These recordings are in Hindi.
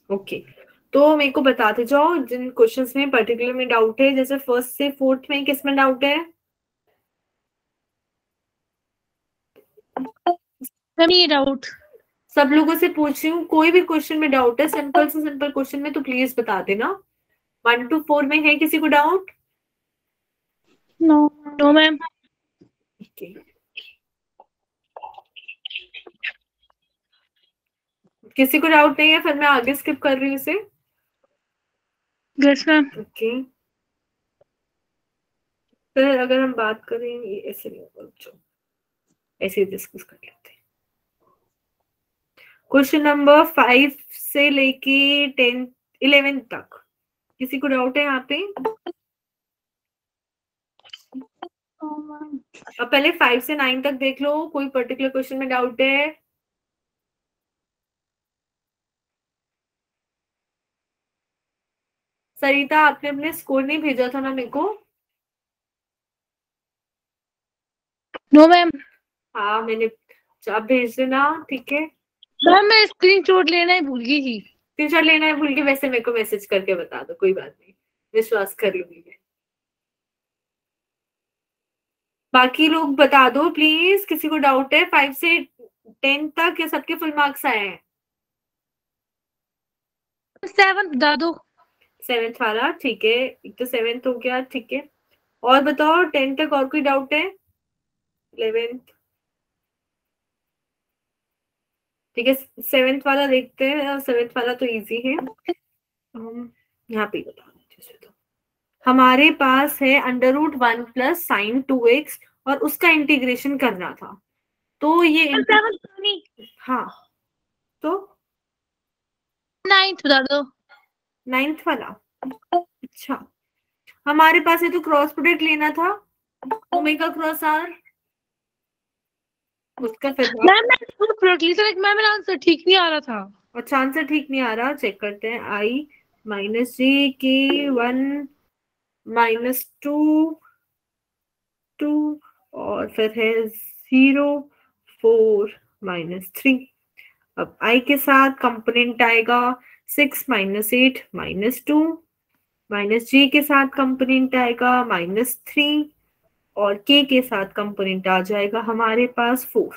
ओके, तो मेरे को बताते जाओ जिन क्वेश्चंस में पर्टिकुलर में डाउट है, जैसे फर्स्ट से फोर्थ में किस में डाउट है? मैम ये डाउट सब लोगों से पूछ रही हूँ, कोई भी क्वेश्चन में डाउट है सिंपल से सिंपल क्वेश्चन में तो प्लीज बता देना। 1 to 4 में है किसी को doubt? No no ma'am. Okay. किसी को डाउट नहीं है, फिर मैं आगे स्किप कर रही हूँ इसे। Yes ma'am. ओके, फिर अगर हम बात करें, ये ऐसे नहीं होगा, बच्चों ऐसे ही डिस्कस कर लेते हैं। क्वेश्चन नंबर 5 से लेके 10 11 तक किसी को डाउट है यहाँ पे? अब पहले 5 से 9 तक देख लो, कोई पर्टिकुलर क्वेश्चन में डाउट है? सरिता, आपने अपने स्कोर नहीं भेजा था ना मेरे को? No ma'am. हाँ मैंने, आप भेज देना, ठीक है। मैम मैं स्क्रीनशॉट लेना ही भूल गई थी। स्क्रीनशॉट लेना है भूल के, वैसे मेरे को मैसेज करके बता दो, कोई बात नहीं, विश्वास कर लूंगी मैं। बाकी लोग बता दो प्लीज, किसी को डाउट है? 5 से 10 तक या सबके फुल मार्क्स आए हैं? 7 बता दो। 7th वाला ठीक है, एक तो 7th हो गया, ठीक है। और बताओ 10 तक और कोई डाउट है? 11th, ठीक है। 7th वाला देखते हैं, 7th वाला तो इजी है। यहाँ पे बता देते तो, हमारे पास है √1 प्लस साइन 2x और उसका इंटीग्रेशन करना था, तो ये 7 नहीं, हाँ, तो 9th बता दो। 9th वाला, अच्छा। हमारे पास है तो क्रॉस प्रोडक्ट लेना था, ओमेगा क्रॉस आर, उसका फिर मैम मैं प्रोडक्ट ली थी, मैम मेरा आंसर ठीक नहीं आ रहा था। अच्छा आंसर ठीक नहीं आ रहा, चेक करते हैं। I-J-K-1 -2 और फिर है 0 4 -3। अब I के साथ कंपोनेंट आएगा 6 -8 -2, -J के साथ कंपोनेंट आएगा -3 और K के साथ कंपोनेंट आ जाएगा हमारे पास 4।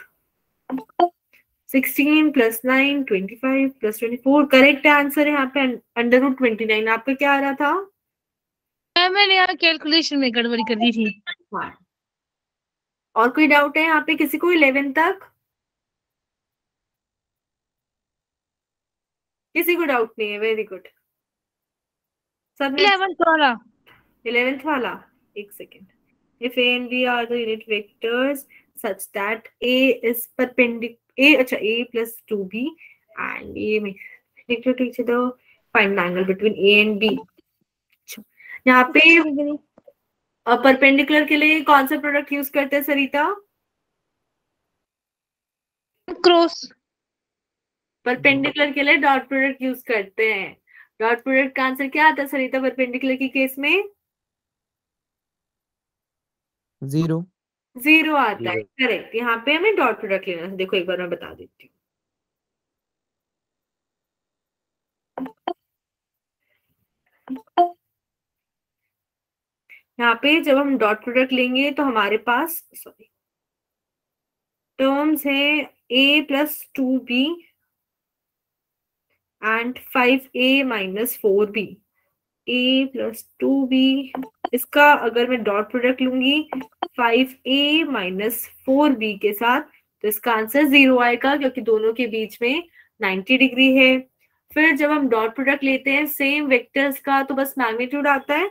16 + 9 25 + 24 करेक्ट आंसर है यहाँ पे √29। आपका क्या आ रहा था? मैम मैंने यहाँ कैलकुलेशन में गड़बड़ी कर दी थी। हाँ, और कोई डाउट है यहाँ पे किसी को? 11 तक किसी को डाउट नहीं है, वेरी गुड, सबने। 11th वाला। 11th वाला, एक second. If A and B are the unit vectors such that A is perpendicular, A अच्छा A + 2B and A में each other, find the angle between A and B। अच्छा, यहाँ पे परपेंडिकुलर के लिए कौन सा प्रोडक्ट यूज करते हैं सरिता? क्रॉस। परपेंडिकुलर के लिए डॉट प्रोडक्ट यूज करते हैं। डॉट प्रोडक्ट का आंसर क्या आता है सरिता परपेंडिकुलर की केस में? 0। 0 आता है, करेक्ट। यहाँ पे हमें डॉट प्रोडक्ट लेना है, देखो एक बार मैं बता देती हूँ। यहाँ पे जब हम डॉट प्रोडक्ट लेंगे तो हमारे पास सॉरी टर्म्स है A + 2B and 5A - 4B। A + 2B, इसका अगर मैं डॉट प्रोडक्ट लूंगी 5A - 4B के साथ, तो इसका आंसर 0 आएगा क्योंकि दोनों के बीच में 90 डिग्री है। फिर जब हम डॉट प्रोडक्ट लेते हैं सेम वेक्टर्स का तो बस मैग्नीट्यूड आता है।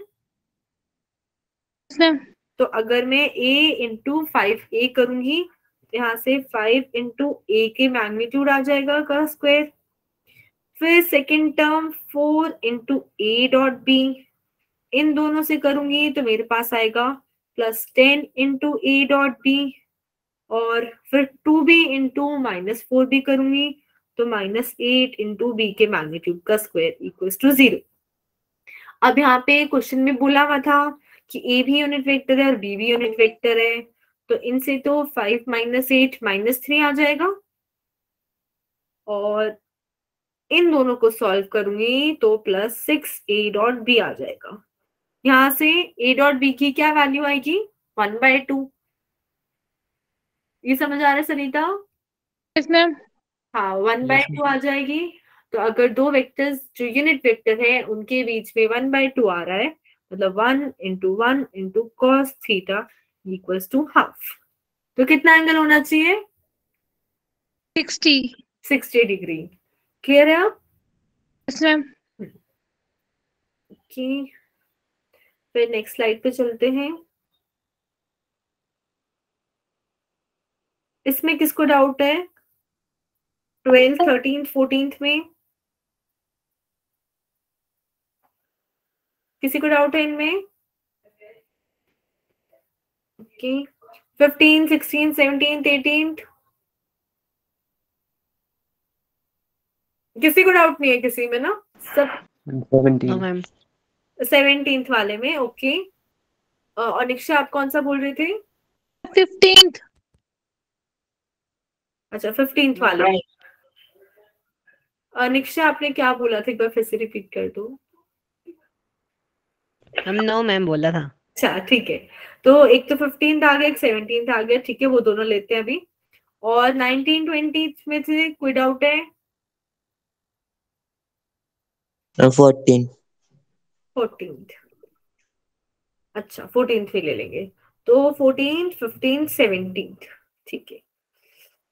मैम तो अगर मैं A × 5A करूंगी, यहाँ से 5 × A के मैग्नीट्यूड आ जाएगा का स्क्वायर। फिर सेकेंड टर्म 4 × A.B, इन दोनों से करूंगी तो मेरे पास आएगा +10 × A.B और फिर 2B × -4B करूंगी तो -8 × B के मैग्नीट्यूड का स्क्वायर = 0। अब यहाँ पे क्वेश्चन में बोला हुआ था कि ए भी यूनिट वेक्टर है और बी भी यूनिट वेक्टर है, तो इनसे तो 5 - 8 -3 आ जाएगा और इन दोनों को सॉल्व करूंगी तो +6 a.b आ जाएगा। यहां से a.b की क्या वैल्यू आएगी? 1/2। ये समझ आ रहा है सरिता? Yes ma'am. हाँ, 1/2 आ जाएगी। तो अगर दो वेक्टर्स जो यूनिट वेक्टर है उनके बीच में 1/2 आ रहा है, मतलब 1 × 1 × cos θ = ½ तो कितना एंगल होना चाहिए? 60। 60 डिग्री। क्लियर है अब? Yes ma'am. ओके, फिर नेक्स्ट स्लाइड पे चलते हैं। इसमें किसको डाउट है? 12th 13th 14th में किसी को डाउट है इनमें? Okay, 15th 16th 17th 18th किसी को डाउट नहीं है किसी में ना? सब 17th वाले में। ओके, अनिक्षा आप कौन सा बोल रहे थे? 15th। अच्छा, 15th वाले में। अनिक्षा आपने क्या बोला था, एक बार फिर से रिपीट कर दो। हम नो मैम बोला था। अच्छा ठीक है, तो एक तो 15th आ गया, एक 17th आ गया, ठीक है, वो दोनों लेते हैं अभी। और 19 20 में से कोई डाउट है? 14th। अच्छा, 14th भी ले लेंगे, तो 14th 15th 17th। ठीक है,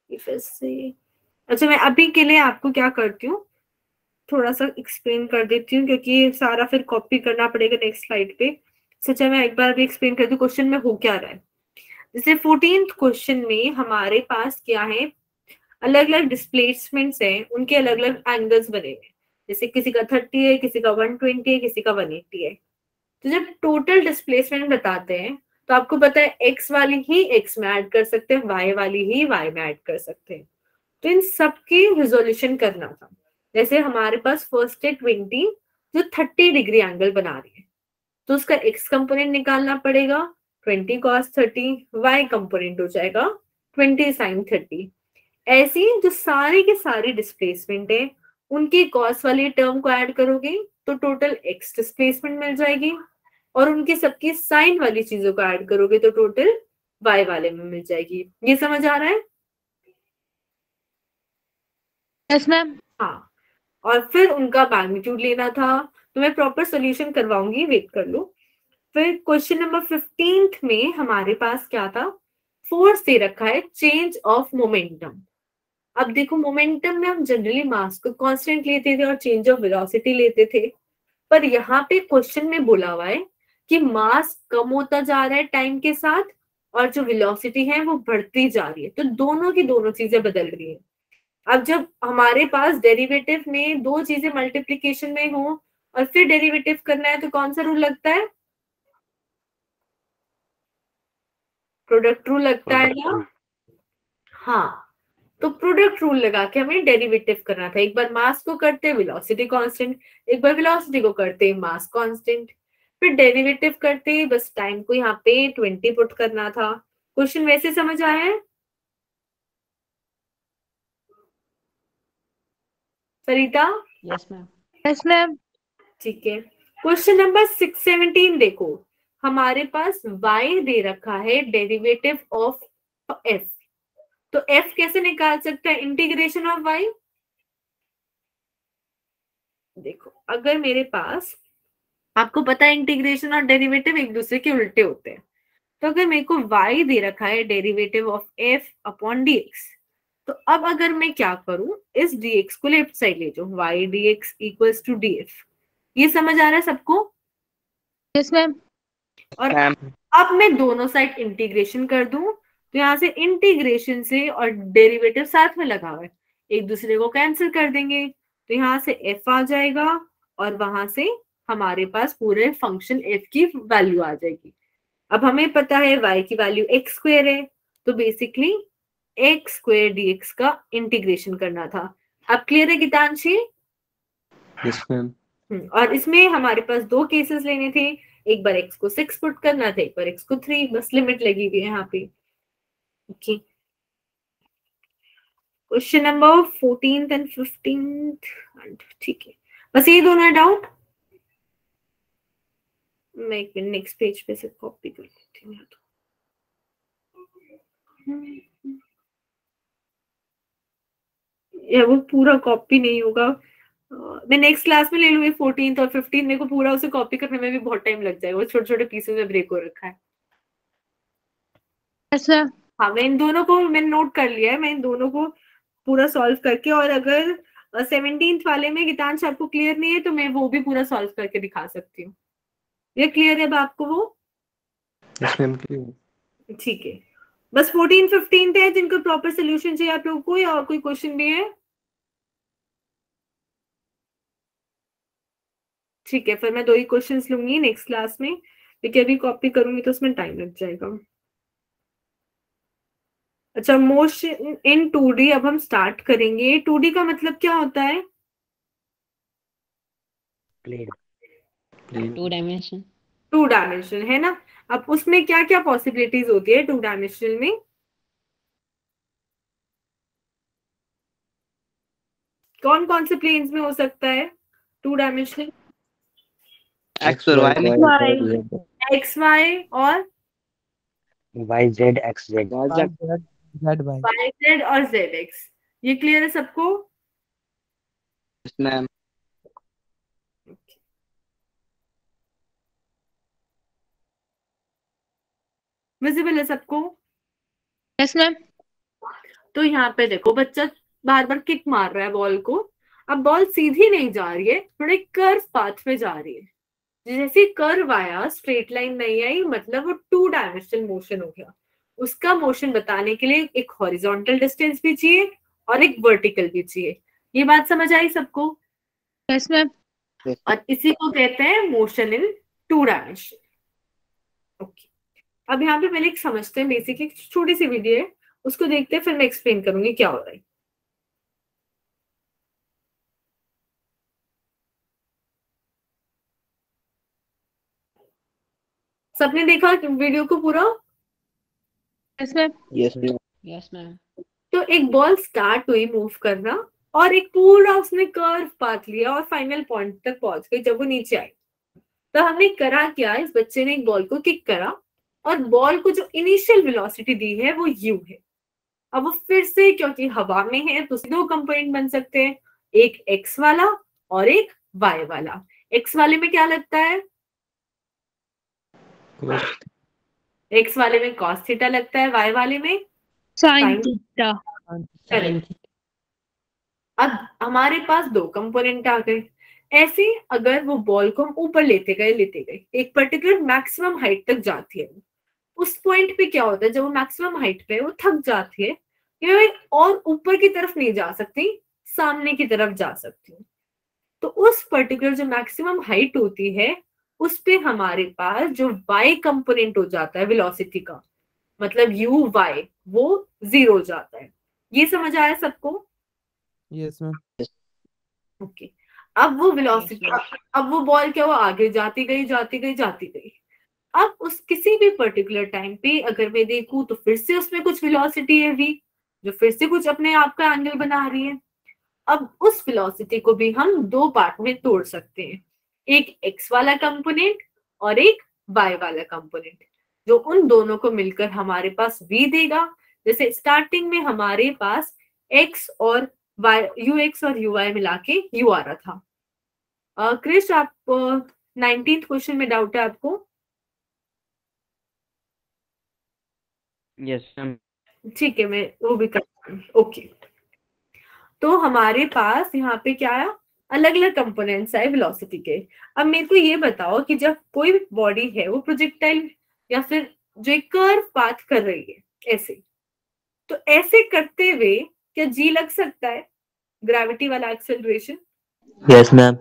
ये फिर से। अच्छा, मैं अभी के लिए आपको क्या करती हूँ, थोड़ा सा एक्सप्लेन कर देती हूँ, क्योंकि सारा फिर कॉपी करना पड़ेगा नेक्स्ट स्लाइड पे। सच्चा मैं एक बार भी एक्सप्लेन कर दूं क्वेश्चन में हो क्या रहा है। जैसे 14th क्वेश्चन में हमारे पास क्या है, अलग अलग डिस्प्लेसमेंट्स हैं, उनके अलग अलग एंगल्स बने हुए हैं। जैसे किसी का 30 है, किसी का 120 है, किसी का 180 है। तो जब टोटल डिस्प्लेसमेंट बताते हैं तो आपको पता है एक्स वाली ही एक्स में ऐड कर सकते हैं, वाई वाली ही वाई में ऐड कर सकते हैं। तो इन सबकी रिजोल्यूशन करना था। जैसे हमारे पास फर्स्ट है 20 जो 30 डिग्री एंगल बना रही है, तो उसका एक्स कंपोनेंट निकालना पड़ेगा 20 cos 30, वाई कंपोनेंट हो जाएगा 20 sin 30। ऐसी जो सारी की सारी डिस्प्लेसमेंट है उनकी कॉस वाली टर्म को ऐड करोगे तो टोटल एक्स डिस्प्लेसमेंट मिल जाएगी, और उनकी सबकी साइन वाली चीजों को ऐड करोगे तो टोटल वाई वाले में मिल जाएगी। ये समझ आ रहा है? Yes ma'am. हाँ, और फिर उनका मैग्नीट्यूड लेना था। तो मैं प्रॉपर सोल्यूशन करवाऊंगी, वेट कर लो। फिर क्वेश्चन नंबर 15th में हमारे पास क्या था, फोर्स दे रखा है चेंज ऑफ मोमेंटम। अब देखो, मोमेंटम में हम जनरली मास को कांस्टेंट लेते थे और चेंज ऑफ वेलोसिटी लेते थे, पर यहाँ पे क्वेश्चन में बोला हुआ है कि मास कम होता जा रहा है टाइम के साथ और जो वेलोसिटी है वो बढ़ती जा रही है, तो दोनों की दोनों चीजें बदल रही है। अब जब हमारे पास डेरिवेटिव में दो चीजें मल्टीप्लीकेशन में हो और फिर डेरिवेटिव करना है तो कौन सा रूल लगता है? प्रोडक्ट रूल लगता है ना? हाँ, तो प्रोडक्ट रूल लगा के हमें डेरिवेटिव करना था। एक बार मास को करते वेलोसिटी कांस्टेंट, एक बार वेलोसिटी को करते मास कांस्टेंट, फिर डेरिवेटिव करते बस टाइम को यहाँ पे 20 पुट करना था। क्वेश्चन वैसे समझ आया है Sarita? Yes ma'am. Yes ma'am. ठीक है, क्वेश्चन नंबर 617 देखो, हमारे पास y दे रखा है डेरिवेटिव ऑफ f। तो f कैसे निकाल सकता है इंटीग्रेशन ऑफ y? देखो, अगर मेरे पास, आपको पता है इंटीग्रेशन और डेरिवेटिव एक दूसरे के उल्टे होते हैं, तो अगर मेरे को y दे रखा है derivative of f upon dx, तो अब अगर मैं क्या करूं, इस dx को लेफ्ट साइड ले जाऊं, y dx equals to df। ये समझ आ रहा है सबको? Yes ma'am. और अब मैं दोनों साइड इंटीग्रेशन कर दूं तो यहाँ से इंटीग्रेशन से और डेरिवेटिव साथ में लगा हुआ है, एक दूसरे को कैंसिल कर देंगे, तो यहाँ से f आ जाएगा और वहां से हमारे पास पूरे फंक्शन f की वैल्यू आ जाएगी। अब हमें पता है y की वैल्यू x स्क्वायर है, तो बेसिकली x स्क्वायर dx का इंटीग्रेशन करना था। अब क्लियर है गीतांशी? Yes ma'am. और इसमें हमारे पास दो केसेस लेने थे, एक बार x को 6 पुट करना था, एक बार x को 3, बस लिमिट लगी हुई है यहाँ पे। Okay, question number 14th and 15th, ठीक है, बस ये दोनों है डाउट। मैं एक मिनट नेक्स्ट पेज पे से कॉपी कर लेती हूँ। या वो पूरा कॉपी नहीं होगा, मैं नेक्स्ट क्लास में ले लूंगी 14th और 15th, मेरे को पूरा उसे कॉपी करने में भी बहुत टाइम लग जाएगा, वो छोटे छोटे पीसेस में ब्रेक हो रखा है। Yes ma'am. हाँ, मैं इन दोनों को मैंने नोट कर लिया है, मैं इन दोनों को पूरा सॉल्व करके, और अगर 17th वाले में गीतांश आपको क्लियर नहीं है तो मैं वो भी पूरा सॉल्व करके दिखा सकती हूँ। ये क्लियर है अब आपको वो? Yes ma'am clear. ठीक है, बस 14 15 है जिनको प्रॉपर सोल्यूशन चाहिए आप लोगों को, या और कोई क्वेश्चन भी है? ठीक है, फिर मैं 2 ही क्वेश्चंस लूंगी नेक्स्ट क्लास में, क्योंकि अभी कॉपी करूंगी तो उसमें टाइम लग जाएगा। अच्छा, मोशन इन 2D अब हम स्टार्ट करेंगे। 2D का मतलब क्या होता है? प्लेन। 2 डायमेंशन। 2 डायमेंशन है ना। अब उसमें क्या क्या पॉसिबिलिटीज होती है 2 डायमेंशन में? कौन कौन से प्लेन्स में हो सकता है 2 डायमेंशनल? एक्स और वाई में। एक्स वाई और Y Z X Z. Y Z और जेड एक्स। ये क्लियर है सबको? Yes ma'am. विजिबल है सबको? Yes ma'am. तो यहाँ पे देखो, बच्चा बार बार किक मार रहा है बॉल को। अब बॉल सीधी नहीं जा रही है, थोड़े कर्व पाथ पे जा रही है। जैसे कर्व आया, स्ट्रेट लाइन नहीं आई, मतलब वो 2 डायमेंशनल मोशन हो गया। उसका मोशन बताने के लिए एक हॉरिजॉन्टल डिस्टेंस भी चाहिए और एक वर्टिकल भी चाहिए। ये बात समझ आई सबको? Yes ma'am. और इसी को कहते हैं मोशन इन 2 डायमेंशन। ओके, अब यहाँ पे पहले एक समझते हैं, बेसिक एक छोटी सी वीडियो है, उसको देखते हैं, फिर मैं एक्सप्लेन करूंगी क्या हो रहा है। सबने देखा वीडियो को पूरा? Yes ma'am. Yes ma'am. Yes ma'am. तो एक बॉल स्टार्ट हुई मूव करना, और एक पूरा उसने कर्व पाथ लिया और फाइनल पॉइंट तक पहुंच गई जब वो नीचे आई। तो हमने करा क्या, इस बच्चे ने एक बॉल को किक करा, और बॉल को जो इनिशियल वेलोसिटी दी है वो u है। अब वो फिर से, क्योंकि हवा में है तो 2 कंपोनेंट बन सकते हैं, एक x वाला और एक y वाला। x वाले में क्या लगता है? x वाले में cos थीटा लगता है, y वाले में साइन sin। थीटा। करेक्ट। अब हमारे पास 2 कंपोनेंट आ गए। ऐसे अगर वो बॉल को हम ऊपर लेते गए, एक पर्टिकुलर मैक्सिमम हाइट तक जाती है, उस पॉइंट पे क्या होता है, जब वो मैक्सिमम हाइट पे वो थक जाती है, ये और ऊपर की तरफ नहीं जा सकती, सामने की तरफ जा सकती है। तो उस पर्टिकुलर जो मैक्सिमम हाइट होती है, उस पे हमारे पास जो y कंपोनेंट हो जाता है वेलोसिटी का, मतलब u y, वो 0 हो जाता है। ये समझ आया सबको? Yes ma'am. ओके, अब वो वेलोसिटी, अब वो बॉल क्या, वो आगे जाती गई। अब उस किसी भी पर्टिकुलर टाइम पे अगर मैं देखूं तो फिर से उसमें कुछ वेलोसिटी है v, जो फिर से कुछ अपने आप का एंगल बना रही है। अब उस वेलोसिटी को भी हम 2 पार्ट में तोड़ सकते हैं, एक x वाला कंपोनेंट और एक y वाला कंपोनेंट, जो उन दोनों को मिलकर हमारे पास v देगा। जैसे स्टार्टिंग में हमारे पास x और y, ux और uy मिला के u आ रहा था। क्रिश, आप 19th क्वेश्चन में डाउट है आपको? Yes ma'am. ठीक है, मैं वो भी कर। ओके, तो हमारे पास यहाँ पे क्या है, अलग अलग कंपोनेंट्स है वेलोसिटी के। अब मेरे को ये बताओ कि जब कोई बॉडी है वो प्रोजेक्टाइल या फिर जो एक कर्व पाथ कर रही है ऐसे, तो ऐसे करते हुए क्या जी लग सकता है, ग्रेविटी वाला एक्सेलरेशन? Yes ma'am.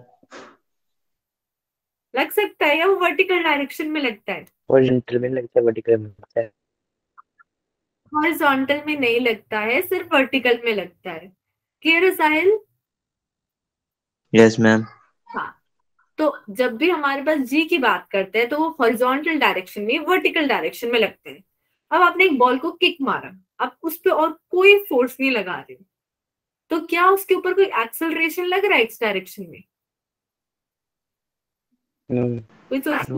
लग सकता है, या वो वर्टिकल डायरेक्शन में लगता है? हॉरिजॉन्टल में लगता है, वर्टिकल में लगता है। हॉरिजॉन्टल में नहीं लगता है, सिर्फ वर्टिकल में लगता है। क्लियर है साहिल? Yes ma'am. हाँ, तो जब भी हमारे पास जी की बात करते हैं तो वो हॉरिजॉन्टल डायरेक्शन में, वर्टिकल डायरेक्शन में लगते हैं। अब आपने एक बॉल को किक मारा, अब उस पे और कोई फोर्स नहीं लगा रहे, तो क्या उसके ऊपर कोई एक्सेलरेशन लग रहा है एक्स डायरेक्शन में? कोई सोच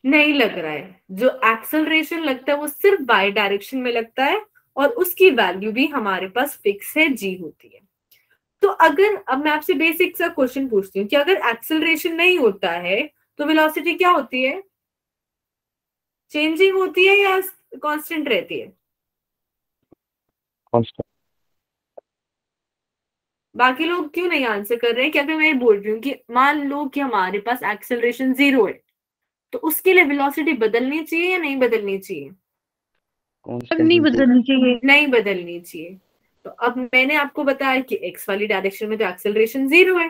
नहीं लग रहा है। जो एक्सेलरेशन लगता है वो सिर्फ बाय डायरेक्शन में लगता है और उसकी वैल्यू भी हमारे पास फिक्स है, जी होती है। तो अगर अब मैं आपसे बेसिक सा क्वेश्चन पूछती हूँ कि अगर एक्सेलरेशन नहीं होता है तो वेलोसिटी क्या होती है? चेंजिंग होती है या कांस्टेंट रहती है? कांस्टेंट। बाकी लोग क्यों नहीं आंसर कर रहे हैं? क्या मैं बोल रही हूँ कि मान लो कि हमारे पास एक्सेलरेशन 0 है, तो उसके लिए वेलोसिटी बदलनी चाहिए या नहीं बदलनी चाहिए? अब नहीं बदलनी चाहिए। नहीं बदलनी चाहिए। तो अब मैंने आपको बताया कि एक्स वाली डायरेक्शन में तो एक्सेलरेशन 0 है,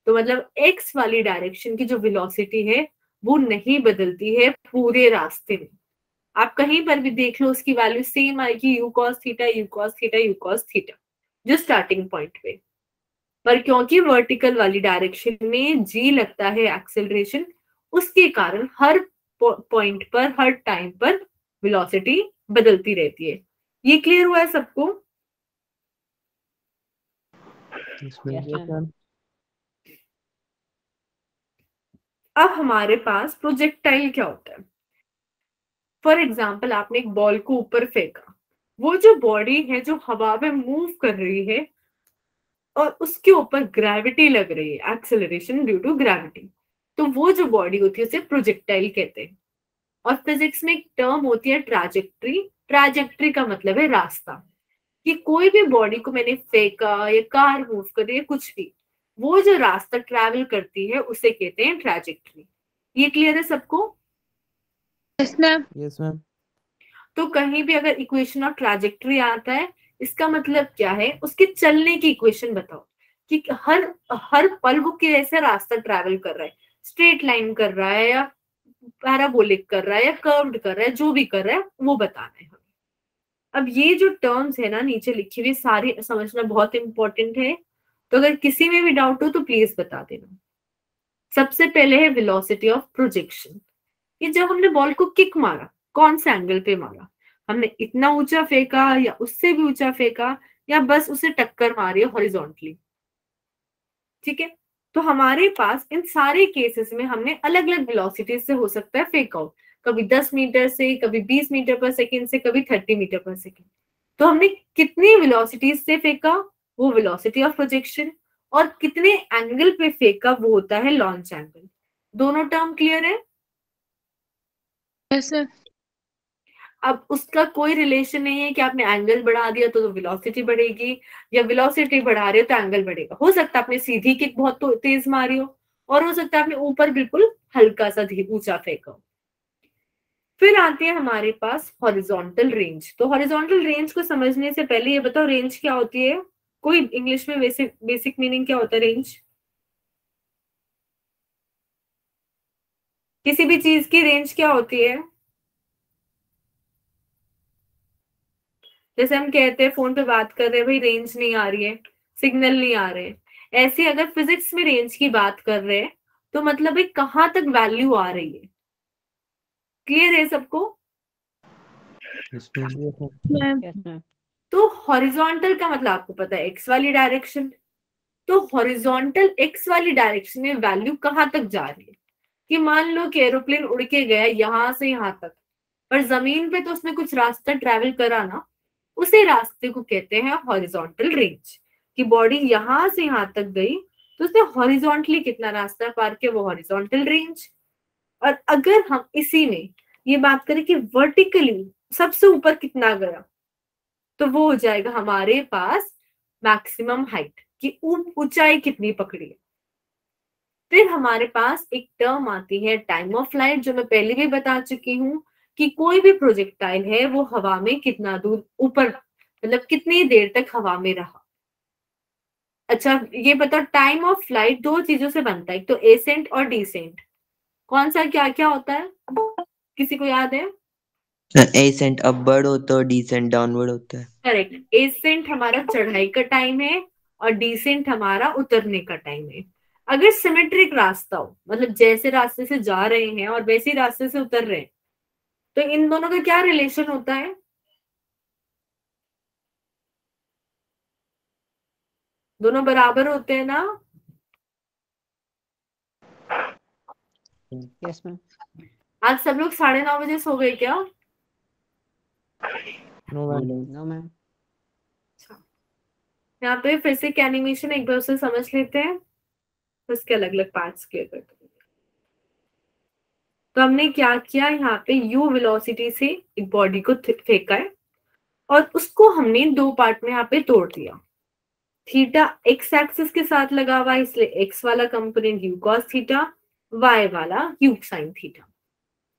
तो मतलब एक्स वाली डायरेक्शन की जो वेलोसिटी है वो नहीं बदलती है पूरे रास्ते में। आप कहीं पर भी देख लो उसकी वैल्यू सेम आएगी, you cos theta you cos theta you cos theta, जो स्टार्टिंग पॉइंट पे। पर क्योंकि वर्टिकल वाली डायरेक्शन में जी लगता है एक्सेलरेशन, उसके कारण हर पॉइंट पर हर टाइम पर वेलोसिटी बदलती रहती है। ये क्लियर हुआ है सबको? अब हमारे पास प्रोजेक्टाइल क्या होता है? फॉर एग्जाम्पल आपने एक बॉल को ऊपर फेंका, वो जो बॉडी है जो हवा में मूव कर रही है और उसके ऊपर ग्रेविटी लग रही है, एक्सेलरेशन ड्यू टू ग्रेविटी, तो वो जो बॉडी होती है उसे प्रोजेक्टाइल कहते हैं। और फिजिक्स में एक टर्म होती है ट्रैजेक्टरी। ट्रैजेक्टरी का मतलब है रास्ता, कि कोई भी बॉडी को मैंने फेंका या कार मूव कर रही है कुछ भी, वो जो रास्ता ट्रैवल करती है उसे कहते हैं ट्रैजेक्टरी। ये क्लियर है सबको? Yes ma'am. Yes ma'am. तो कहीं भी अगर इक्वेशन ऑफ ट्रैजेक्टरी आता है, इसका मतलब क्या है? उसके चलने की इक्वेशन बताओ कि हर हर पल वो कैसे रास्ता ट्रैवल कर रहा है, स्ट्रेट लाइन कर रहा है या पैराबोलिक कर रहा है या कर्व्ड कर रहा है, जो भी कर रहा है वो बताना है हमें। अब ये जो टर्म्स है ना नीचे लिखी हुई, सारी समझना बहुत इंपॉर्टेंट है। तो अगर किसी में भी डाउट हो तो प्लीज बता देना। सबसे पहले है वेलोसिटी ऑफ प्रोजेक्शन। ये जब हमने बॉल को किक मारा, कौन से एंगल पे मारा? हमने इतना ऊंचा फेंका या उससे भी ऊंचा फेंका या बस उसे टक्कर मारी हॉरिजॉन्टली? ठीक है, तो हमारे पास इन सारे केसेस में हमने अलग अलग वेलोसिटी से हो सकता है फेक आउट, कभी 10 मीटर से, कभी 20 मीटर पर सेकेंड से, कभी 30 मीटर पर सेकेंड। तो हमने कितनी वेलोसिटी से फेंका, वो वेलोसिटी ऑफ प्रोजेक्शन, और कितने एंगल पे फेंका वो होता है लॉन्च एंगल। दोनों टर्म क्लियर है? Yes sir. अब उसका कोई रिलेशन नहीं है कि आपने एंगल बढ़ा दिया तो वेलोसिटी बढ़ेगी, या वेलोसिटी बढ़ा रहे हो तो एंगल बढ़ेगा। हो सकता है आपने सीधी किक बहुत तेज मारी हो, और हो सकता है आपने ऊपर बिल्कुल हल्का सा ऊंचा फेंका हो। फिर आती है हमारे पास हॉरिजॉन्टल रेंज। तो हॉरिजॉन्टल रेंज को समझने से पहले ये बताओ रेंज क्या होती है? कोई इंग्लिश में बेसिक मीनिंग क्या होता है रेंज? किसी भी चीज की रेंज क्या होती है? जैसे हम कहते हैं फोन पे बात कर रहे हैं, भाई रेंज नहीं आ रही है, सिग्नल नहीं आ रहे हैं। ऐसे अगर फिजिक्स में रेंज की बात कर रहे हैं तो मतलब भाई कहां तक वैल्यू आ रही है। क्लियर है सबको? मैम। Yes, ma'am. तो हॉरिजॉन्टल का मतलब आपको पता है एक्स वाली डायरेक्शन। तो हॉरिजॉन्टल एक्स वाली डायरेक्शन में वैल्यू कहां तक जा रही है? कि मान लो कि एरोप्लेन उड़ के गया यहां से यहां तक, पर जमीन पे तो उसने कुछ रास्ता ट्रेवल करा ना, उसी रास्ते को कहते हैं हॉरिजॉन्टल रेंज। कि बॉडी यहां से यहां तक गई तो उसने हॉरिजॉन्टली कितना रास्ता पार किया, वो हॉरिजॉन्टल रेंज। और अगर हम इसी में ये बात करें कि वर्टिकली सबसे ऊपर कितना गया, तो वो हो जाएगा हमारे पास मैक्सिमम हाइट, कि ऊंचाई कितनी पकड़ी है। फिर हमारे पास एक टर्म आती है टाइम ऑफ फ्लाइट, जो मैं पहले भी बता चुकी हूँ कि कोई भी प्रोजेक्टाइल है वो हवा में कितना दूर ऊपर, मतलब कितनी देर तक हवा में रहा। अच्छा ये बताओ, टाइम ऑफ फ्लाइट दो चीजों से बनता है, एक तो एसेंट और डिसेंट। कौन सा क्या क्या होता है, किसी को याद है? एसेंट अपवर्ड होता है, डिसेंट डाउनवर्ड होता है। करेक्ट, एसेंट हमारा चढ़ाई का टाइम है और डिसेंट हमारा उतरने का टाइम है। अगर सिमेट्रिक रास्ता हो, मतलब जैसे रास्ते से जा रहे हैं और वैसे रास्ते से उतर रहे हैं, तो इन दोनों का क्या रिलेशन होता है? दोनों बराबर होते हैं ना? Yes, ma'am. आज सब लोग 9:30 बजे सो गए क्या? No, ma'am. No, ma'am. यहाँ पे फिर से एनिमेशन एक बार उसे समझ लेते हैं, उसके अलग अलग पार्ट्स क्लियर करते हैं। तो हमने क्या किया, यहाँ पे u वेलोसिटी से एक बॉडी को फेंका है और उसको हमने दो पार्ट में यहाँ पे तोड़ दिया। थीटा एक्स एक्सिस के साथ लगा हुआ है, इसलिए एक्स वाला component u cos theta, y वाला u sin थीटा।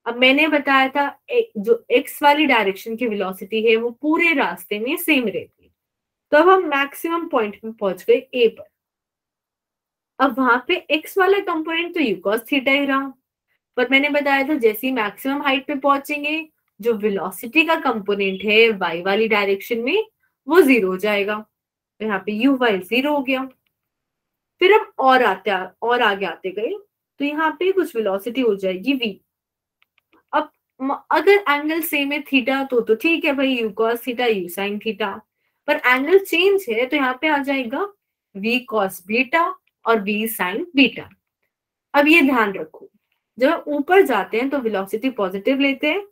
अब मैंने बताया था जो x वाली डायरेक्शन की वेलोसिटी है वो पूरे रास्ते में सेम रहती है। तो अब हम मैक्सिमम पॉइंट में पहुंच गए a पर। अब वहां पे x वाला कंपोनेंट तो u cos थीटा ही रहा, पर मैंने बताया था जैसे ही मैक्सिमम हाइट पे पहुंचेंगे जो वेलोसिटी का कंपोनेंट है y वाली डायरेक्शन में वो 0 हो जाएगा। तो यहाँ पे u y 0 हो गया। फिर अब और आगे आते गए तो यहाँ पे कुछ वेलोसिटी हो जाएगी v। अब अगर एंगल सेम है थीटा तो ठीक है भाई, u cos theta u sin theta, पर एंगल चेंज है तो यहाँ पे आ जाएगा v cos बीटा और v sin बीटा। अब ये ध्यान रखो, जब ऊपर जाते हैं तो वेलोसिटी पॉजिटिव लेते हैं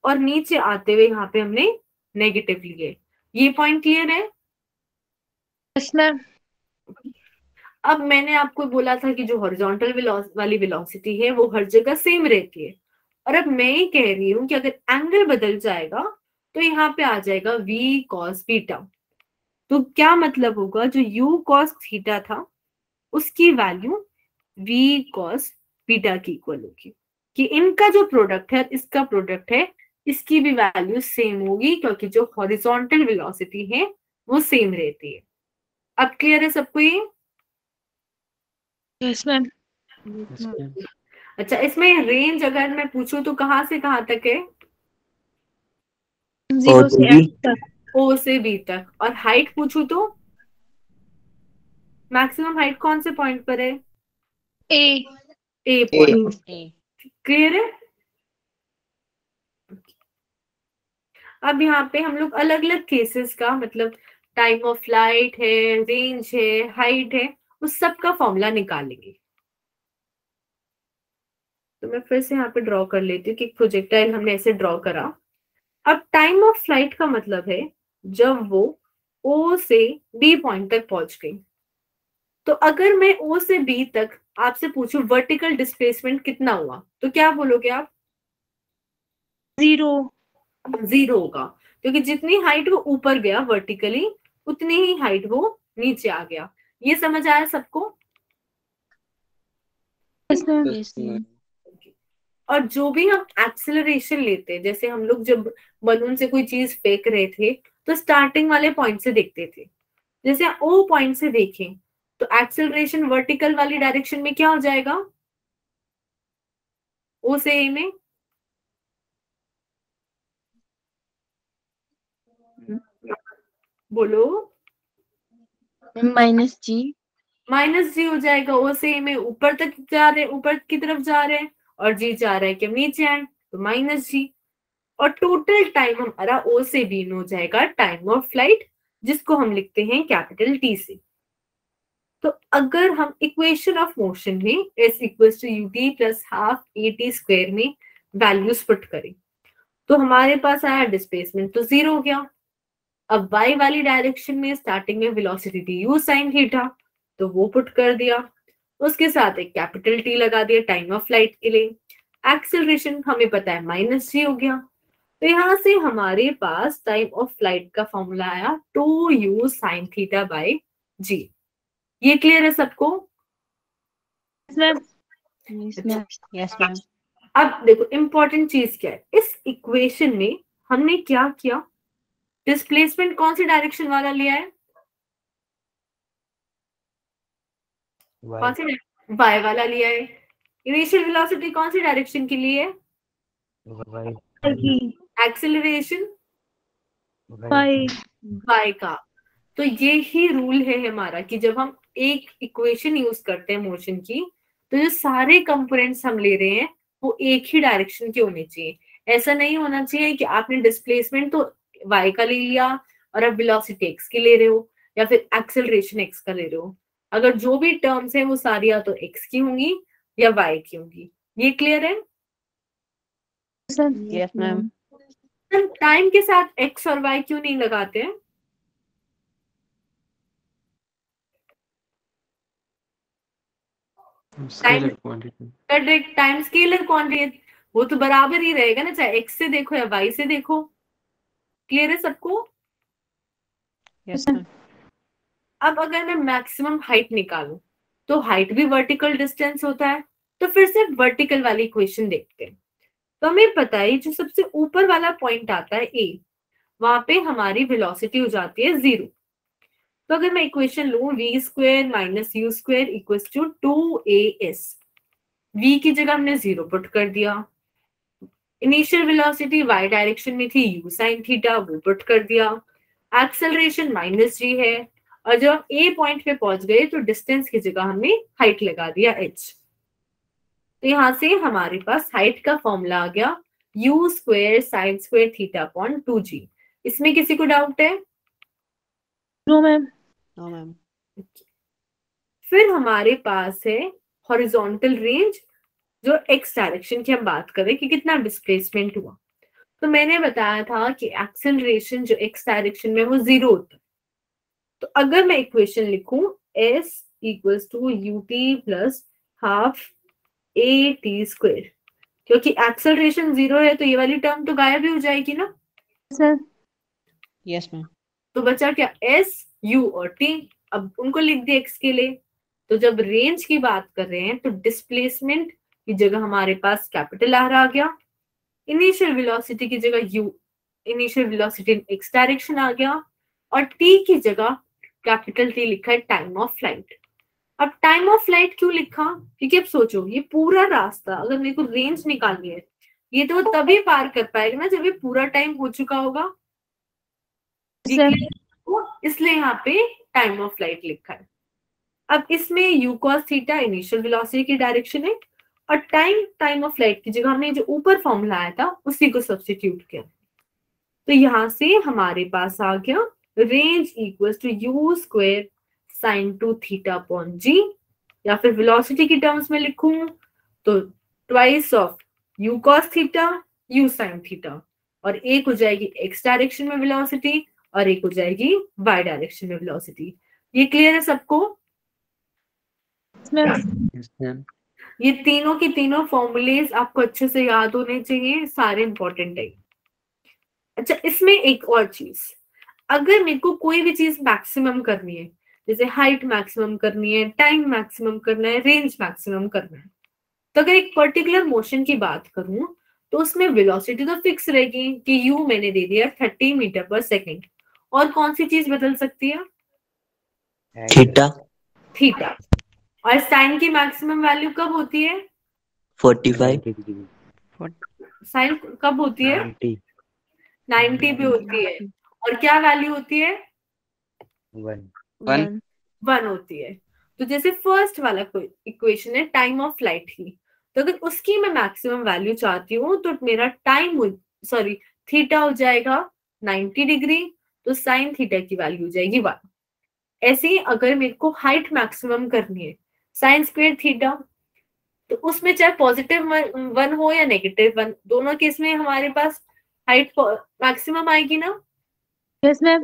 और नीचे आते हुए यहाँ पे हमने नेगेटिव लिए। ये पॉइंट क्लियर है? Yes ma'am. अब मैंने आपको बोला था कि जो हॉरिजॉन्टल वाली वेलोसिटी है वो हर जगह सेम रहती है, और अब मैं ये कह रही हूँ कि अगर एंगल बदल जाएगा तो यहाँ पे आ जाएगा v cos बीटा। तो क्या मतलब होगा, जो u cos थीटा था उसकी वैल्यू v cos बीटा की इक्वल होगी, कि इनका जो प्रोडक्ट है इसका प्रोडक्ट है, इसकी भी वैल्यू सेम होगी, क्योंकि जो हॉरिजॉन्टल वेलोसिटी है वो सेम रहती है। अब क्लियर है सबको ये? Yes ma'am. Yes, ma'am. अच्छा, इसमें रेंज अगर मैं पूछूं तो कहाँ से कहाँ तक है? 0 से B. 8 तक। O से B तक। और हाइट पूछूं तो मैक्सिमम हाइट कौन से पॉइंट पर है? A। A point. A. Clear है? अब यहाँ पे हम लोग अलग अलग केसेस का, मतलब टाइम ऑफ फ्लाइट है, रेंज है, हाइट है, उस सब का फॉर्मूला निकालेंगे। तो मैं फिर से यहाँ पे ड्रॉ कर लेती हूँ कि प्रोजेक्टाइल हमने ऐसे ड्रॉ करा। अब टाइम ऑफ फ्लाइट का मतलब है जब वो O से B पॉइंट तक पहुंच गई। तो अगर मैं O से B तक आपसे पूछूं वर्टिकल डिस्प्लेसमेंट कितना हुआ, तो क्या बोलोगे आप? 0। 0 होगा, क्योंकि जितनी हाइट वो ऊपर गया वर्टिकली उतनी ही हाइट वो नीचे आ गया। ये समझ आया सबको? Yes ma'am. Yes, ma'am. और जो भी हम एक्सेलरेशन लेते हैं, जैसे हम लोग जब बलून से कोई चीज फेंक रहे थे तो स्टार्टिंग वाले पॉइंट से देखते थे, जैसे ओ पॉइंट से देखें तो एक्सेलरेशन वर्टिकल वाली डायरेक्शन में क्या हो जाएगा? ओ से ए में बोलो। -G। -G हो जाएगा। ओ से ए में ऊपर तक जा रहे, ऊपर की तरफ जा रहे हैं, और जी जा रहा है कि हम नीचे आए, तो -G। और टोटल टाइम हमारा ओ से बी में हो जाएगा टाइम ऑफ फ्लाइट, जिसको हम लिखते हैं कैपिटल टी से। तो अगर हम इक्वेशन ऑफ मोशन में s equals to ut plus half at square में वैल्यूज पुट करें तो हमारे पास आया डिस्प्लेसमेंट तो 0 हो गया। अब y वाली डायरेक्शन में स्टार्टिंग में वेलोसिटी थी u sin थीटा, तो वो पुट कर दिया, उसके साथ एक कैपिटल टी लगा दिया टाइम ऑफ फ्लाइट के लिए। एक्सेलरेशन हमें पता है -g हो गया। तो यहां से हमारे पास टाइम ऑफ फ्लाइट का फॉर्मूला आया 2u sin theta by g। ये क्लियर है सबको? Yes ma'am. Yes, ma'am. अब देखो इंपॉर्टेंट चीज क्या है, इस इक्वेशन में हमने क्या किया, डिस्प्लेसमेंट कौन सी डायरेक्शन वाला लिया है? कौन सी? y वाला लिया है। इनिशियल वेलोसिटी कौन सी डायरेक्शन के लिए है? एक्सेलरेशन y का। तो ये ही रूल है हमारा कि जब हम एक इक्वेशन यूज करते हैं मोशन की, तो जो सारे कंपोनेंट्स हम ले रहे हैं वो एक ही डायरेक्शन के होने चाहिए। ऐसा नहीं होना चाहिए कि आपने डिस्प्लेसमेंट तो y का ले लिया और अब वेलोसिटी x की ले रहे हो, या फिर एक्सेलरेशन x का ले रहे हो, अगर जो भी टर्म्स है वो सारी या तो x की होंगी या y की होंगी। ये क्लियर है? Sir Yes, ma'am. टाइम के साथ x और y क्यों नहीं लगाते हैं? Scalar quantity. Correct, time scalar quantity, वो तो बराबर ही रहेगा ना, चाहे x से देखो या y से देखो। क्लियर है सबको? Yes, ma'am. अब अगर मैं मैक्सिमम हाइट निकालूं तो हाइट भी वर्टिकल डिस्टेंस होता है, तो फिर से वर्टिकल वाली इक्वेशन देखते हैं। तो हमें पता है जो सबसे ऊपर वाला पॉइंट आता है a, वहां पे हमारी वेलोसिटी हो जाती है 0। तो अगर मैं इक्वेशन लूं v square minus u square equal to 2as, v की जगह हमने 0 पुट कर दिया, इनिशियल वेलोसिटी y डायरेक्शन में थी u sin थीटा, वो पुट कर दिया, एक्सेलरेशन माइनस g है, और जब हम ए पॉइंट पे पहुंच गए तो डिस्टेंस की जगह हमने हाइट लगा दिया h। तो यहां से हमारे पास हाइट का फॉर्मूला आ गया u square sine square theta upon 2g। इसमें किसी को डाउट है? No ma'am. No, ma'am. फिर हमारे पास है हॉरिजॉन्टल रेंज, जो x डायरेक्शन की हम बात करें कि कितना डिस्प्लेसमेंट हुआ। तो मैंने बताया था कि एक्सेलरेशन जो x डायरेक्शन में वो 0 होता है। तो अगर मैं इक्वेशन लिखूं s equals to ut plus half at square, क्योंकि एक्सेलरेशन 0 है तो ये वाली टर्म तो गायब ही हो जाएगी ना। Sir Yes, ma'am. तो बचा क्या s u और t, अब उनको लिख दिया x के लिए। तो जब रेंज की बात कर रहे हैं तो डिस्प्लेसमेंट की जगह हमारे पास कैपिटल आर आ गया, इनिशियल वेलोसिटी की जगह u, initial velocity in x direction आ गया, और t की जगह कैपिटल T लिखा है टाइम ऑफ फ्लाइट। अब टाइम ऑफ फ्लाइट क्यों लिखा? क्योंकि अब सोचो ये पूरा रास्ता अगर मेरे को रेंज निकालनी है, ये तो तभी पार कर पाएगा ना जब ये पूरा टाइम हो चुका होगा। सर इसलिए यहाँ पे टाइम ऑफ फ्लाइट लिखा है। अब इसमें u cos theta initial velocity की डायरेक्शन है, और टाइम ऑफ फ्लाइट की जगह हमने जो ऊपर फॉर्मूला आया था उसी को सब्स्टिट्यूट किया। तो यहां से हमारे पास आ गया range equals to u square sine 2 theta upon g, या फिर वेलोसिटी की टर्म्स में लिखूं तो twice of u cos theta u sin theta, और एक हो जाएगी x डायरेक्शन में वेलोसिटी और एक हो जाएगी y डायरेक्शन में वेलोसिटी। ये क्लियर है सबको? Yes ma'am. ये तीनों की तीनों फॉर्मूलेज आपको अच्छे से याद होने चाहिए, सारे इंपॉर्टेंट है। अच्छा, इसमें एक और चीज, अगर मेरे को कोई भी चीज मैक्सिमम करनी है, जैसे हाइट मैक्सिमम करनी है, टाइम मैक्सिमम करना है, रेंज मैक्सिमम करना है, तो अगर एक पर्टिकुलर मोशन की बात करूं तो उसमें वेलोसिटी तो फिक्स रहेगी कि u मैंने दे दिया 30 मीटर पर सेकेंड, और कौन सी चीज बदल सकती है? Theta theta. और साइन की मैक्सिमम वैल्यू कब होती है? 45 साइन कब होती है? 90 पे होती है। और क्या वैल्यू होती है? 1 होती है। तो जैसे फर्स्ट वाला इक्वेशन है टाइम ऑफ फ्लाइट की, तो अगर उसकी मैं मैक्सिमम वैल्यू चाहती हूँ तो मेरा थीटा हो जाएगा 90 डिग्री, तो साइन थीटा की वैल्यू हो जाएगी 1। ऐसे ही अगर मेरे को हाइट मैक्सिमम करनी है साइन स्क्वायर थीटा, तो उसमें चाहे पॉजिटिव 1 हो या नेगेटिव 1, दोनों केस में हमारे पास हाइट मैक्सिमम आएगी ना, यस मैम।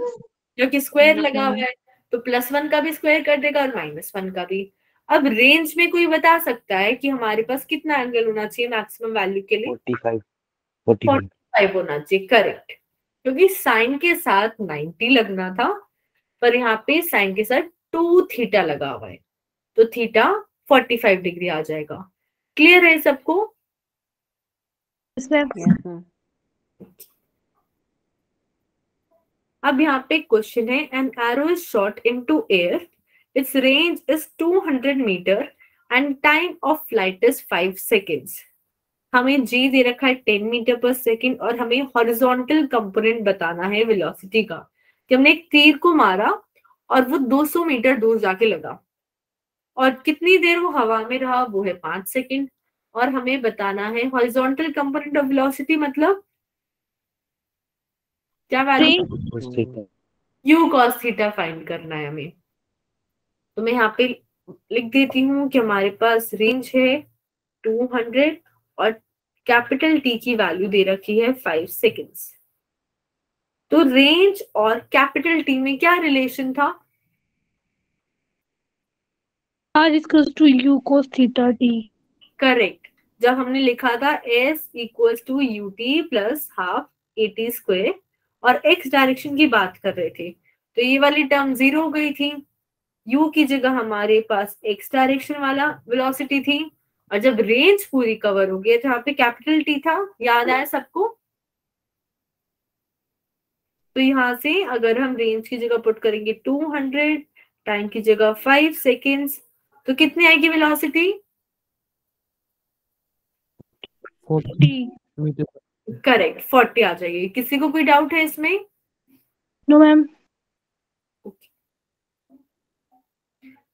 क्योंकि स्क्वायर लगा हुआ है, तो +1 का भी स्क्वायर कर देगा और -1 का भी। अब रेंज में कोई बता सकता है कि हमारे पास कितना एंगल होना चाहिए मैक्सिमम वैल्यू के लिए? 45 होना चाहिए, करेक्ट, क्योंकि साइन के साथ 90 लगना था, पर यहाँ पे साइन के साथ 2 थीटा लगा हुआ है, तो थीटा 45 डिग्री आ जाएगा। क्लियर है सबको? Yes ma'am. Yes, ma'am. अब यहाँ पे क्वेश्चन है, an arrow is shot into air, it's range is 200 metre and time of flight is 5 seconds. हमें g दे रखा है 10 मीटर पर सेकेंड, और हमें हॉरिजॉन्टल कंपोनेंट बताना है वेलोसिटी का, कि हमने एक तीर को मारा और वो 200 मीटर दूर जाके लगा, और कितनी देर वो हवा में रहा, वो है 5 सेकेंड, और हमें बताना है हॉरिजॉन्टल कंपोनेंट ऑफ वेलोसिटी, मतलब क्या value? u cos theta find करना है हमें। तो मैं यहाँ पे लिख देती हूँ कि हमारे पास रेंज है 200 और कैपिटल टी की वैल्यू दे रखी है 5 सेकेंड्स। तो रेंज और कैपिटल टी में क्या रिलेशन था? r is equals to u cos theta t। Correct. जब हमने लिखा था s equals to u t plus half a t square और x डायरेक्शन की बात कर रहे थे, तो ये वाली टर्म जीरो हो गई थी। u की जगह हमारे पास x डायरेक्शन वाला वेलोसिटी थी, और जब रेंज पूरी कवर हो गई तो यहाँ पे कैपिटल टी था। याद आया सबको? तो यहाँ से अगर हम रेंज की जगह पुट करेंगे 200, टाइम की जगह 5 सेकेंड्स, तो कितनी आएगी वेलोसिटी? 40। करेक्ट, 40 आ जाएगी। किसी को कोई डाउट है इसमें? No ma'am.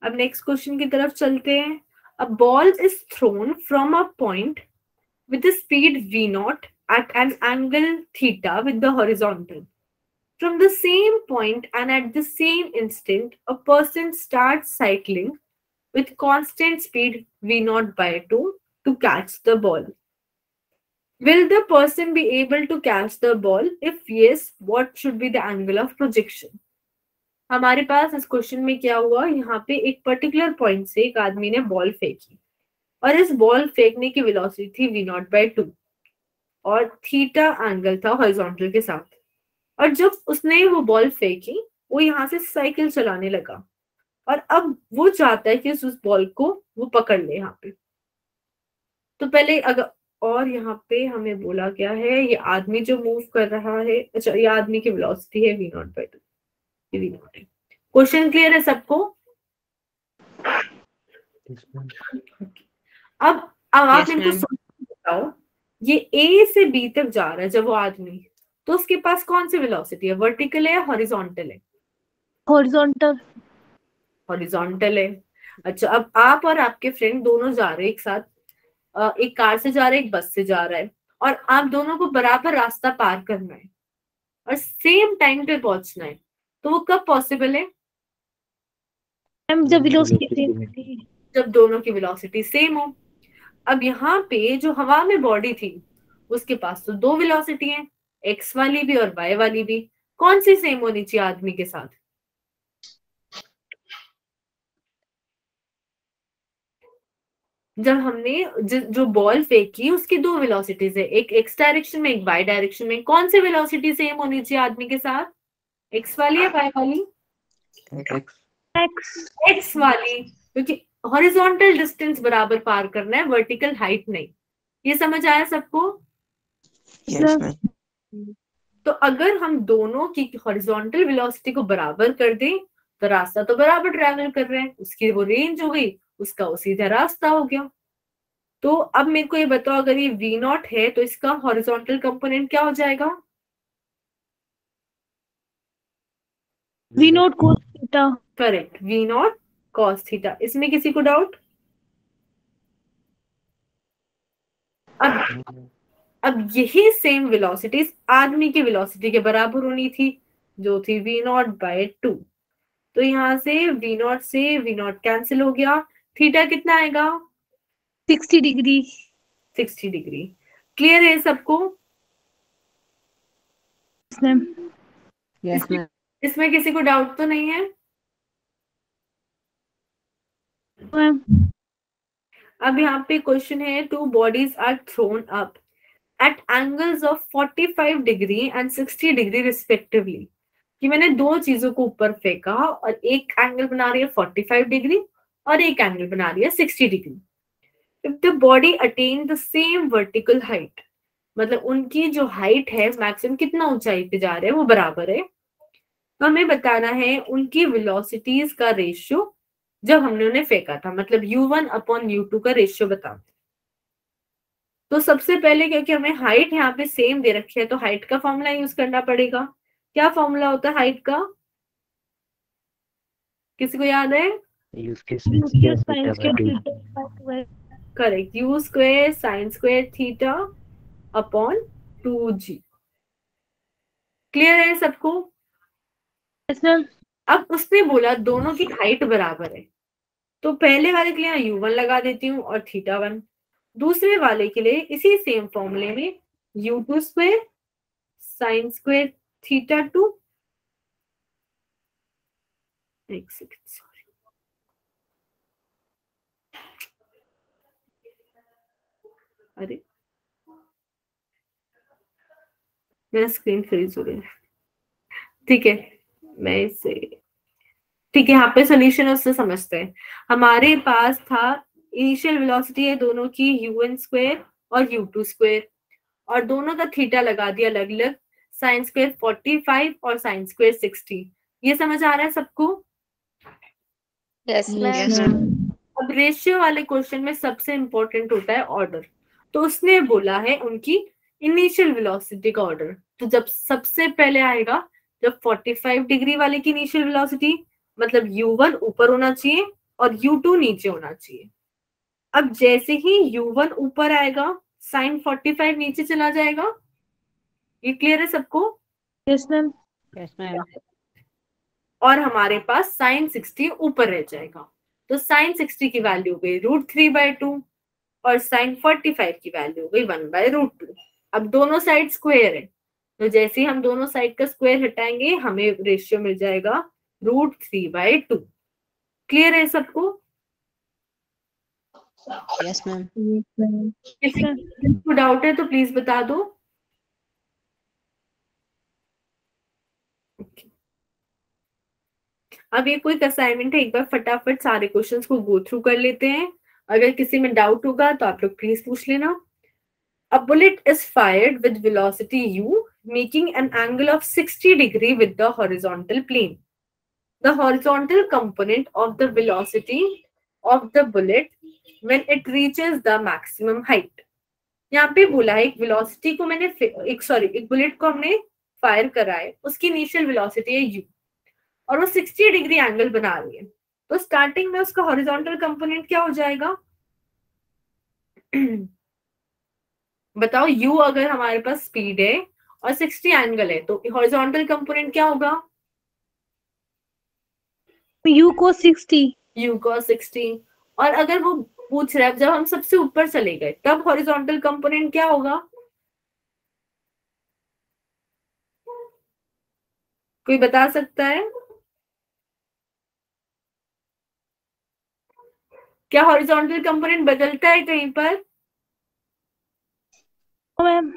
अब नेक्स्ट क्वेश्चन की तरफ चलते हैं। A ball is thrown from a point with the speed v naught at an angle theta with the horizontal. From the same point and at the same instant, a person starts cycling with constant speed v naught by 2 to catch the ball. Will the person be able to catch the ball? If yes, what should be the angle of projection? हमारे पास इस क्वेश्चन में क्या हुआ, यहाँ पे एक पर्टिकुलर पॉइंट से एक आदमी ने बॉल फेंकी और इस बॉल फेंकने की वेलोसिटी थी v नॉट बाय 2 और थीटा एंगल था हॉरिजॉन्टल के साथ। और जब उसने वो बॉल फेंकी, वो यहाँ से साइकिल चलाने लगा और अब वो चाहता है कि उस बॉल को वो पकड़ ले यहाँ पे। तो पहले अगर, और यहाँ पे हमें बोला क्या है, ये आदमी जो मूव कर रहा है, अच्छा ये आदमी की वेलोसिटी है v नॉट बाय 2, ये v नॉट है। क्वेश्चन क्लियर है सबको? अब आप Yes, इनको ma'am. बताओ, ये ए से बी तक जा रहा है जब वो आदमी, तो उसके पास कौन सी वेलोसिटी है, वर्टिकल है या हॉरिजॉन्टल है? हॉरिजॉन्टल। हॉरिजॉन्टल है। अच्छा, अब आप और आपके फ्रेंड दोनों जा रहे हैं एक साथ, एक कार से जा रहे हैं, एक बस से जा रहा है, और आप दोनों को बराबर रास्ता पार करना है और सेम टाइम पे पहुंचना है, तो वो कब पॉसिबल है? मैम जब वेलोसिटी जब दोनों की वेलोसिटी सेम हो। अब यहाँ पे जो हवा में बॉडी थी, उसके पास तो दो वेलोसिटी है, एक्स वाली भी और वाई वाली भी। कौन सी सेम होनी चाहिए आदमी के साथ? जब हमने जो बॉल फेंकी उसकी दो वेलोसिटीज है, एक एक्स डायरेक्शन में एक वाई डायरेक्शन में, कौन सी वेलोसिटी सेम होनी चाहिए आदमी के साथ, एक्स वाली या वाई वाली? एक्स वाली, क्योंकि हॉरिजॉन्टल डिस्टेंस बराबर पार करना है, वर्टिकल हाइट नहीं। ये समझ आया सबको? Yes, ma'am. तो अगर हम दोनों की हॉरिजॉन्टल वेलोसिटी को बराबर कर दें तो रास्ता तो बराबर ट्रैवल कर रहे हैं, उसकी वो रेंज हो गई, उसका वो सीधा रास्ता हो गया। तो अब मेरे को ये बताओ, अगर ये v नॉट है तो इसका हॉरिजॉन्टल कंपोनेंट क्या हो जाएगा? v not cos theta. Correct, v not cos theta. इसमें किसी को डाउट? अब यही सेम वेलोसिटीज आदमी की वेलोसिटी के बराबर होनी थी, जो थी v नॉट बाय 2। तो यहाँ से v नॉट से v नॉट कैंसिल हो गया, थीटा कितना आएगा? 60 डिग्री। 60 डिग्री। क्लियर है सबको? Ma'am Yes, ma'am. इसमें किसी को डाउट तो नहीं है? मैम अब यहाँ पे क्वेश्चन है, two bodies are thrown up at angles of 45 degree and 60 degree respectively. कि मैंने दो चीजों को ऊपर फेंका और एक एंगल बना रही है 45 डिग्री और एक एंगल बना रही है 60 degree. If the body attain the same vertical height, मतलब उनकी जो हाइट है मैक्सिमम कितना ऊंचाई पे जा रहे हैं वो बराबर है, तो हमें बताना है उनकी वेलोसिटीज का रेशियो जब हमने उन्हें फेंका था, मतलब u1 अपॉन u2 का रेशियो बताते। तो सबसे पहले, क्योंकि हमें हाइट यहाँ पे सेम दे रखी है, तो हाइट का फॉर्मूला यूज करना पड़ेगा। क्या फॉर्मूला होता है हाइट का, किसी को याद है? Correct, u square sine square theta upon 2g। Clear है सबको? Yes ma'am. अब उसने बोला दोनों की हाइट बराबर है, तो पहले वाले के लिए u1 लगा देती हूँ और θ1, दूसरे वाले के लिए इसी सेम फॉर्मूले में u2 स्क्वायर साइन स्क्वायर θ2, एक सेकंड सॉरी, अरे मेरा स्क्रीन फ्रीज हो गया। ठीक है, मैं इसे, ठीक है, यहाँ पे सोल्यूशन उससे समझते हैं। हमारे पास था इनिशियल वेलोसिटी है दोनों की u1 स्क्वायर और u2 स्क्वायर, और दोनों का थीटा लगा दिया अलग अलग, साइन स्क्वायर 45 और साइन स्क्वायर 60। ये समझ आ रहा है सबको? Yes Yes, ma'am. ma'am. अब रेशियो वाले क्वेश्चन में सबसे इंपॉर्टेंट होता है ऑर्डर, तो उसने बोला है उनकी इनिशियल वेलोसिटी का ऑर्डर। तो जब सबसे पहले आएगा, जब 45 डिग्री वाले की इनिशियल वेलोसिटी, मतलब u1 ऊपर होना चाहिए और u2 नीचे होना चाहिए। अब जैसे ही u1 ऊपर आएगा, साइन 45 नीचे चला जाएगा। ये क्लियर है सबको? Yes ma'am. Yes, ma'am. और हमारे पास साइन 60 ऊपर रह जाएगा, तो साइन 60 की वैल्यू हो गई √3/2 और साइन 45 की वैल्यू हो गई 1/√2। अब दोनों साइड स्क्वायर है, तो जैसे ही हम दोनों साइड का स्क्वायर हटाएंगे हमें रेशियो मिल जाएगा √3/2। क्लियर है सबको? Yes, ma'am. किसी को डाउट है तो प्लीज बता दो। अब ये क्विक असाइनमेंट है, एक बार फटाफट सारे क्वेश्चंस को गो थ्रू कर लेते हैं। अगर किसी में डाउट होगा तो आप लोग प्लीज पूछ लेना। A bullet is fired with velocity u, making an angle of 60 degree with the horizontal plane. The horizontal component of the velocity of the bullet when it reaches the maximum height. यहाँ पे बोला है एक वेलोसिटी को मैंने एक बुलेट को हमने फायर करा है, उसकी इनिशियल वेलोसिटी है u और वो 60 डिग्री एंगल बना रही है, तो स्टार्टिंग में उसका हॉरिजॉन्टल कंपोनेंट क्या हो जाएगा? बताओ, u अगर हमारे पास स्पीड है और 60 एंगल है तो हॉरिजॉन्टल कंपोनेंट क्या होगा? u को 60। u को 60। और अगर वो पूछ रहा है जब हम सबसे ऊपर चले गए तब हॉरिजॉन्टल कंपोनेंट क्या होगा? कोई बता सकता है? क्या हॉरिजॉन्टल कंपोनेंट बदलता है कहीं पर? मैम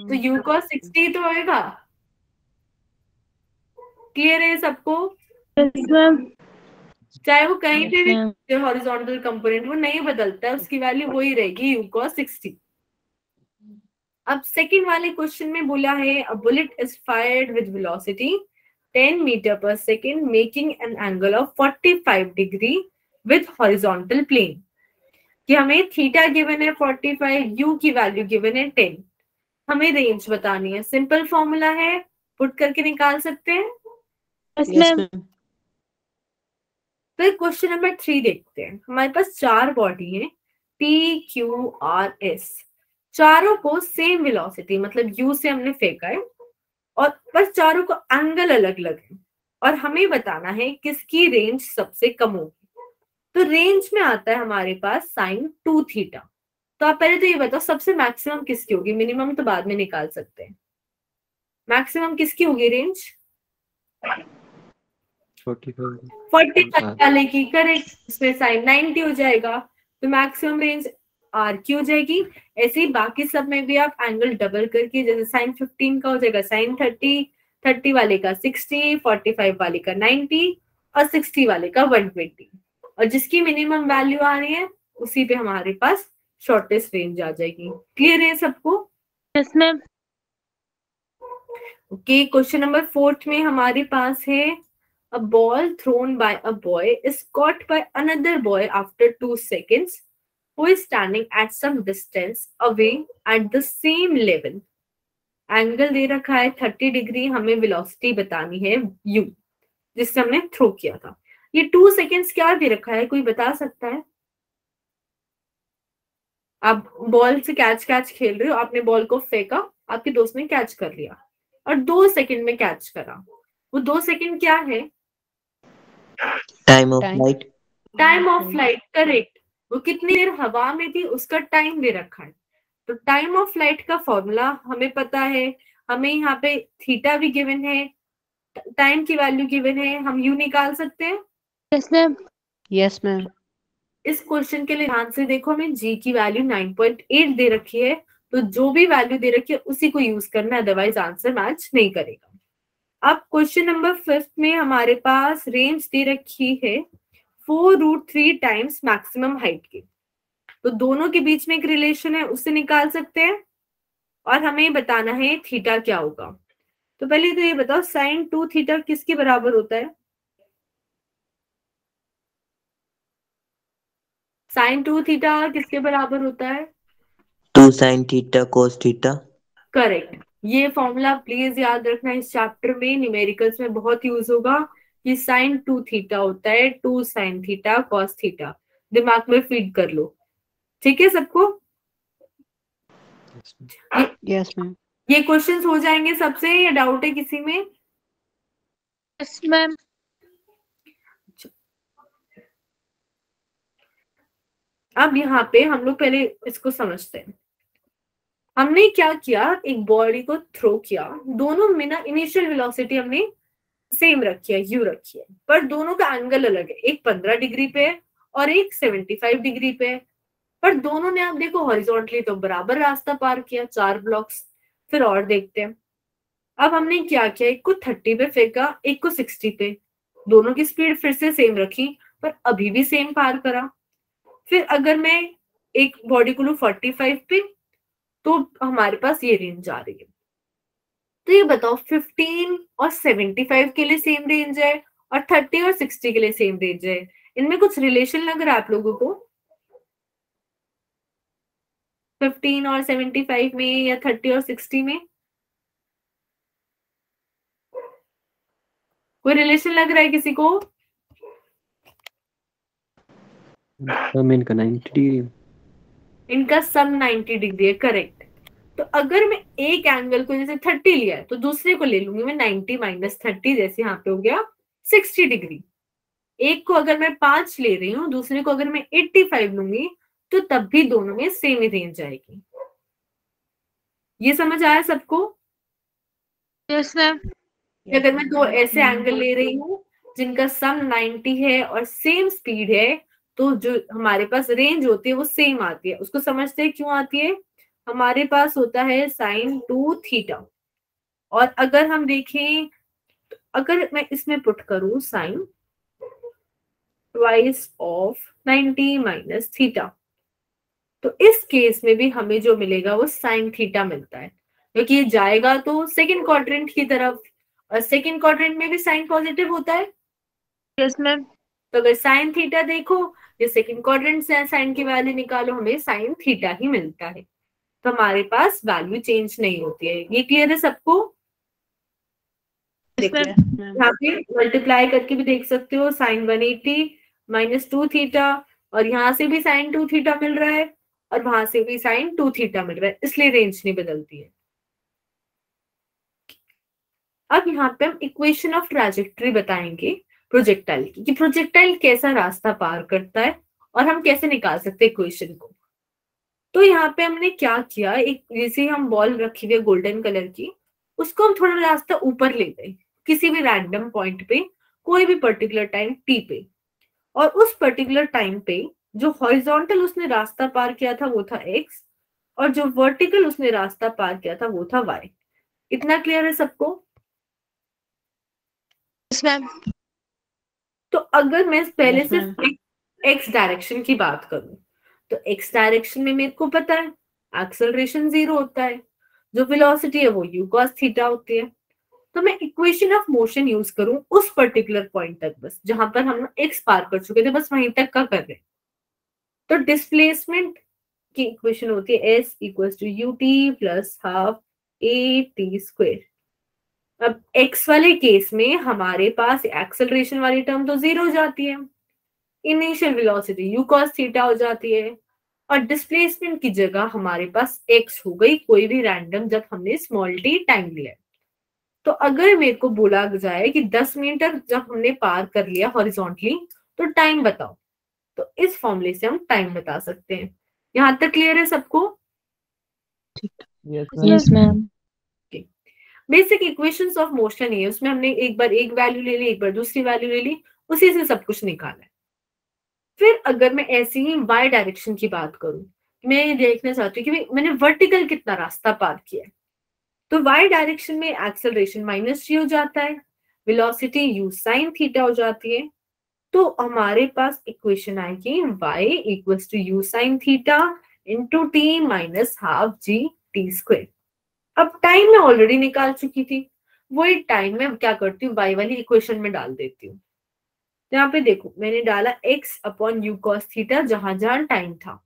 तो u को 60 तो होएगा। क्लियर है सबको? Yes ma'am. चाहे वो कहीं पे Yes, ma'am. भी हॉरिजॉन्टल कंपोनेंट वो नहीं बदलता है, उसकी वैल्यू वही रहेगी u को 60। अब सेकंड वाले क्वेश्चन में बोला है a bullet is fired with velocity 10 metre पर second making an angle of 45 degree with horizontal plane, कि हमें थीटा गिवन है 45, यू की वैल्यू गिवन है 10, हमें रेंज बतानी है। सिंपल फॉर्मूला है, पुट करके निकाल सकते हैं। Yes Yes, ma'am. ma'am. फिर क्वेश्चन नंबर 3 देखते हैं। हमारे पास 4 बॉडी है पी क्यू आर एस, चारों को सेम वेलोसिटी मतलब u से हमने फेंका है, और बस चारों को एंगल अलग अलग है, और हमें बताना है किसकी रेंज सबसे कम होगी। तो रेंज में आता है हमारे पास साइन 2 थीटा। तो आप पहले तो ये बताओ सबसे मैक्सिमम किसकी होगी, मिनिमम तो बाद में निकाल सकते हैं। मैक्सिमम किसकी होगी रेंज? 45 वाले की, करेक्ट। इसमें साइन 90 हो जाएगा, तो मैक्सिमम रेंज आर की हो जाएगी। ऐसे ही बाकी सब में भी आप एंगल डबल करके, जैसे साइन 15 का हो जाएगा साइन 30, 30 वाले का 60, 45 वाले का 90 और 60 वाले का 120, और जिसकी मिनिमम वैल्यू आ रही है उसी पे हमारे पास शॉर्टेस्ट रेंज आ जाएगी। क्लियर है सबको? Yes ma'am. Okay, question number 4 में हमारे पास है a ball thrown by a boy is caught by another boy after 2 seconds who is standing at some distance away at the same level. Angle दे रखा है 30 डिग्री, हमें वेलोसिटी बतानी है u जिससे हमने थ्रो किया था। ये 2 सेकेंड्स क्या दे रखा है, कोई बता सकता है? आप बॉल से कैच खेल रहे हो, आपने बॉल को फेंका, आपके दोस्त ने कैच कर लिया और 2 सेकंड में कैच करा, वो 2 सेकंड क्या है? Time of Time. Flight. Time of flight, correct. वो कितनी देर हवा में थी उसका टाइम दे रखा है। तो टाइम ऑफ फ्लाइट का फॉर्मूला हमें पता है, हमें यहाँ पे थीटा भी गिवन है, टाइम की वैल्यू गिवन है, हम यू निकाल सकते हैं। Yes ma'am. Yes, ma'am. इस क्वेश्चन के लिए ध्यान से देखो, हमें जी की वैल्यू 9.8 दे रखी है, तो जो भी वैल्यू दे रखी है उसी को यूज करना है, अदरवाइज आंसर मैच नहीं करेगा। अब क्वेश्चन नंबर 5 में हमारे पास रेंज दे रखी है 4√3 टाइम्स मैक्सिमम हाइट की। तो दोनों के बीच में एक रिलेशन है, उससे निकाल सकते हैं, और हमें बताना है थीटा क्या होगा। तो पहले तो ये बताओ साइन 2 थीटा किसके बराबर होता है? साइन 2 थीटा किसके बराबर होता है? 2 sin theta cos theta. Correct. ये फॉर्मूला प्लीज याद रखना, इस चैप्टर में न्यूमेरिकल्स में बहुत यूज होगा कि साइन 2 थीटा होता है 2 sin थीटा cos थीटा। दिमाग में फीड कर लो, ठीक है सबको? Yes, ma'am. Yes, ma'am. ये क्वेश्चंस हो जाएंगे सबसे, या डाउट है किसी में? Yes ma'am. अब यहाँ पे हम लोग पहले इसको समझते हैं। हमने क्या किया, एक बॉडी को थ्रो किया, दोनों में ना इनिशियल वेलोसिटी हमने सेम रखी है, यू रखी है, पर दोनों का एंगल अलग है, एक 15 डिग्री पे है और एक 75 डिग्री पे है, पर दोनों ने आप देखो हॉरिजॉन्टली तो बराबर रास्ता पार किया, 4 ब्लॉक्स। फिर और देखते हैं। अब हमने क्या किया, एक को 30 पे फेंका, एक को 60 पे, दोनों की स्पीड फिर से सेम रखी, पर अभी भी सेम पार करा। फिर अगर मैं एक बॉडी को लूं 45 पे, तो हमारे पास ये रेंज आ रही है। तो ये बताओ 15 और 75 के लिए सेम रेंज है और 30 और 60 के लिए सेम रेंज है, इनमें कुछ रिलेशन लग रहा है आप लोगों को? 15 और 75 में या 30 और 60 में कोई रिलेशन लग रहा है किसी को? Sum इनका 90 डिग्री। इनका सम 90 डिग्री है, करेक्ट। तो अगर मैं एक एंगल को जैसे 30 लिया है, तो दूसरे को ले लूंगी मैं 90 माइनस 30, जैसे यहाँ पे हो गया 60 डिग्री। एक को अगर मैं 5 ले रही हूँ, दूसरे को अगर मैं 85 लूंगी, तो तब भी दोनों में सेम ही रेंज आएगी। ये समझ आया सबको? Yes ma'am. अगर मैं दो ऐसे एंगल ले रही हूँ जिनका सम 90 है और सेम स्पीड है, तो जो हमारे पास रेंज होती है वो सेम आती है। उसको समझते हैं क्यों आती है? हमारे पास होता है साइन 2 थीटा, और अगर हम देखें, अगर मैं इसमें पुट करूं sine twice of 90 minus theta, तो इस केस में भी हमें जो मिलेगा वो साइन थीटा मिलता है, क्योंकि ये जाएगा तो सेकंड क्वाड्रेंट की तरफ, और सेकंड क्वाड्रेंट में भी साइन पॉजिटिव होता है। Yes ma'am. तो अगर साइन थीटा देखो, ये सेकंड क्वाड्रेंट से साइन की वैल्यू निकालो, हमें साइन थीटा ही मिलता है। तो हमारे पास वैल्यू चेंज नहीं होती है। ये क्लियर है सबको? Yes ma'am. यहाँ पे मल्टीप्लाई करके भी देख सकते हो, साइन 180 माइनस 2 थीटा, और यहाँ से भी साइन 2 थीटा मिल रहा है और वहां से भी साइन 2 थीटा मिल रहा है, इसलिए रेंज नहीं बदलती है। अब यहाँ पे हम इक्वेशन ऑफ ट्रैजेक्टरी बताएंगे प्रोजेक्टाइल की, कि प्रोजेक्टाइल कैसा रास्ता पार करता है और हम कैसे निकाल सकते हैं इक्वेशन को। तो यहाँ पे हमने क्या किया, एक जैसे हम बॉल रखी हुई है गोल्डन कलर की, उसको हम थोड़ा रास्ता ऊपर ले गए किसी भी रैंडम पॉइंट पे, कोई भी पर्टिकुलर टाइम टी पे, और उस पर्टिकुलर टाइम पे जो हॉरिजॉन्टल उसने रास्ता पार किया था वो था एक्स, और जो वर्टिकल उसने रास्ता पार किया था वो था वाई। इतना क्लियर है सबको? Yes ma'am. तो अगर मैं पहले Yes, सिर्फ एक्स डायरेक्शन की बात करूं, तो एक्स डायरेक्शन में मेरे को पता है एक्सेलरेशन 0 होता है, जो वेलोसिटी है वो u cos थीटा होती है। तो मैं इक्वेशन ऑफ मोशन यूज करूं उस पर्टिकुलर पॉइंट तक, बस जहां पर हम एक्स पार कर चुके थे, बस वहीं तक का कर रहे हैं। तो डिस्प्लेसमेंट की इक्वेशन होती है s equal to u t plus half a t square. अब x वाले केस में हमारे पास एक्सेलरेशन वाली टर्म तो 0 हो जाती है, initial velocity u cos theta हो जाती है, और डिस्प्लेसमेंट की जगह हमारे पास x हो गई, कोई भी रैंडम, जब हमने स्मॉल t टाइम लिया है। तो अगर मेरे को बोला जाए कि 10 मीटर जब हमने पार कर लिया हॉरिजॉन्टली तो टाइम बताओ, तो इस फॉर्मूले से हम टाइम बता सकते हैं। यहां तक क्लियर है सबको? Yes ma'am. Basic equations of motion है, उसमें हमने एक बार एक वैल्यू ले ली, एक बार दूसरी वैल्यू ले ली, उसी से सब कुछ निकाला है। फिर अगर मैं ऐसी ही वाई डायरेक्शन की बात करूं, मैं ये देखना चाहती हूँ कि मैंने वर्टिकल कितना रास्ता पार किया है, तो वाई डायरेक्शन में एक्सेलरेशन -g हो जाता है, वेलोसिटी u sin थीटा हो जाती है। तो हमारे पास इक्वेशन आएगी y equals to u sin theta into t minus half g t square. अब टाइम मैं ऑलरेडी निकाल चुकी थी, वही टाइम में क्या करती हूँ, y वाली इक्वेशन में डाल देती हूँ। यहाँ पे देखो मैंने डाला x upon u cos theta जहां जहां टाइम था,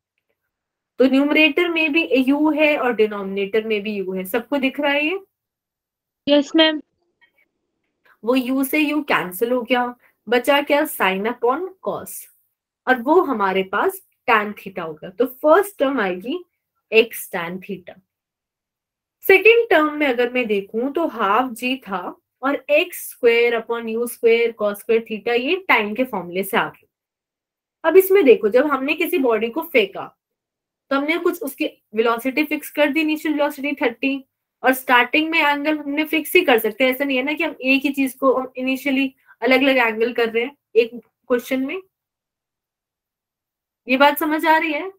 तो न्यूमरेटर में भी u है और डिनोमिनेटर में भी u है, सबको दिख रहा है ये? Yes ma'am. वो u से u कैंसिल हो गया, बचा क्या, साइन अपॉन कॉस, और वो हमारे पास tan थीटा होगा। तो फर्स्ट टर्म आएगी x tan theta. Second term में अगर मैं देखूं तो हाफ जी था और x square upon you square cos square theta, ये टाइम के फॉर्मूले से आ गए। अब इसमें देखो जब हमने किसी बॉडी को फेंका तो हमने कुछ उसकी वेलोसिटी फिक्स कर दी, इनिशियल वेलोसिटी 30, और स्टार्टिंग में एंगल हमने फिक्स ही कर सकते हैं, ऐसा नहीं है ना कि हम एक ही चीज को इनिशियली अलग अलग एंगल कर रहे हैं एक क्वेश्चन में। ये बात समझ आ रही है?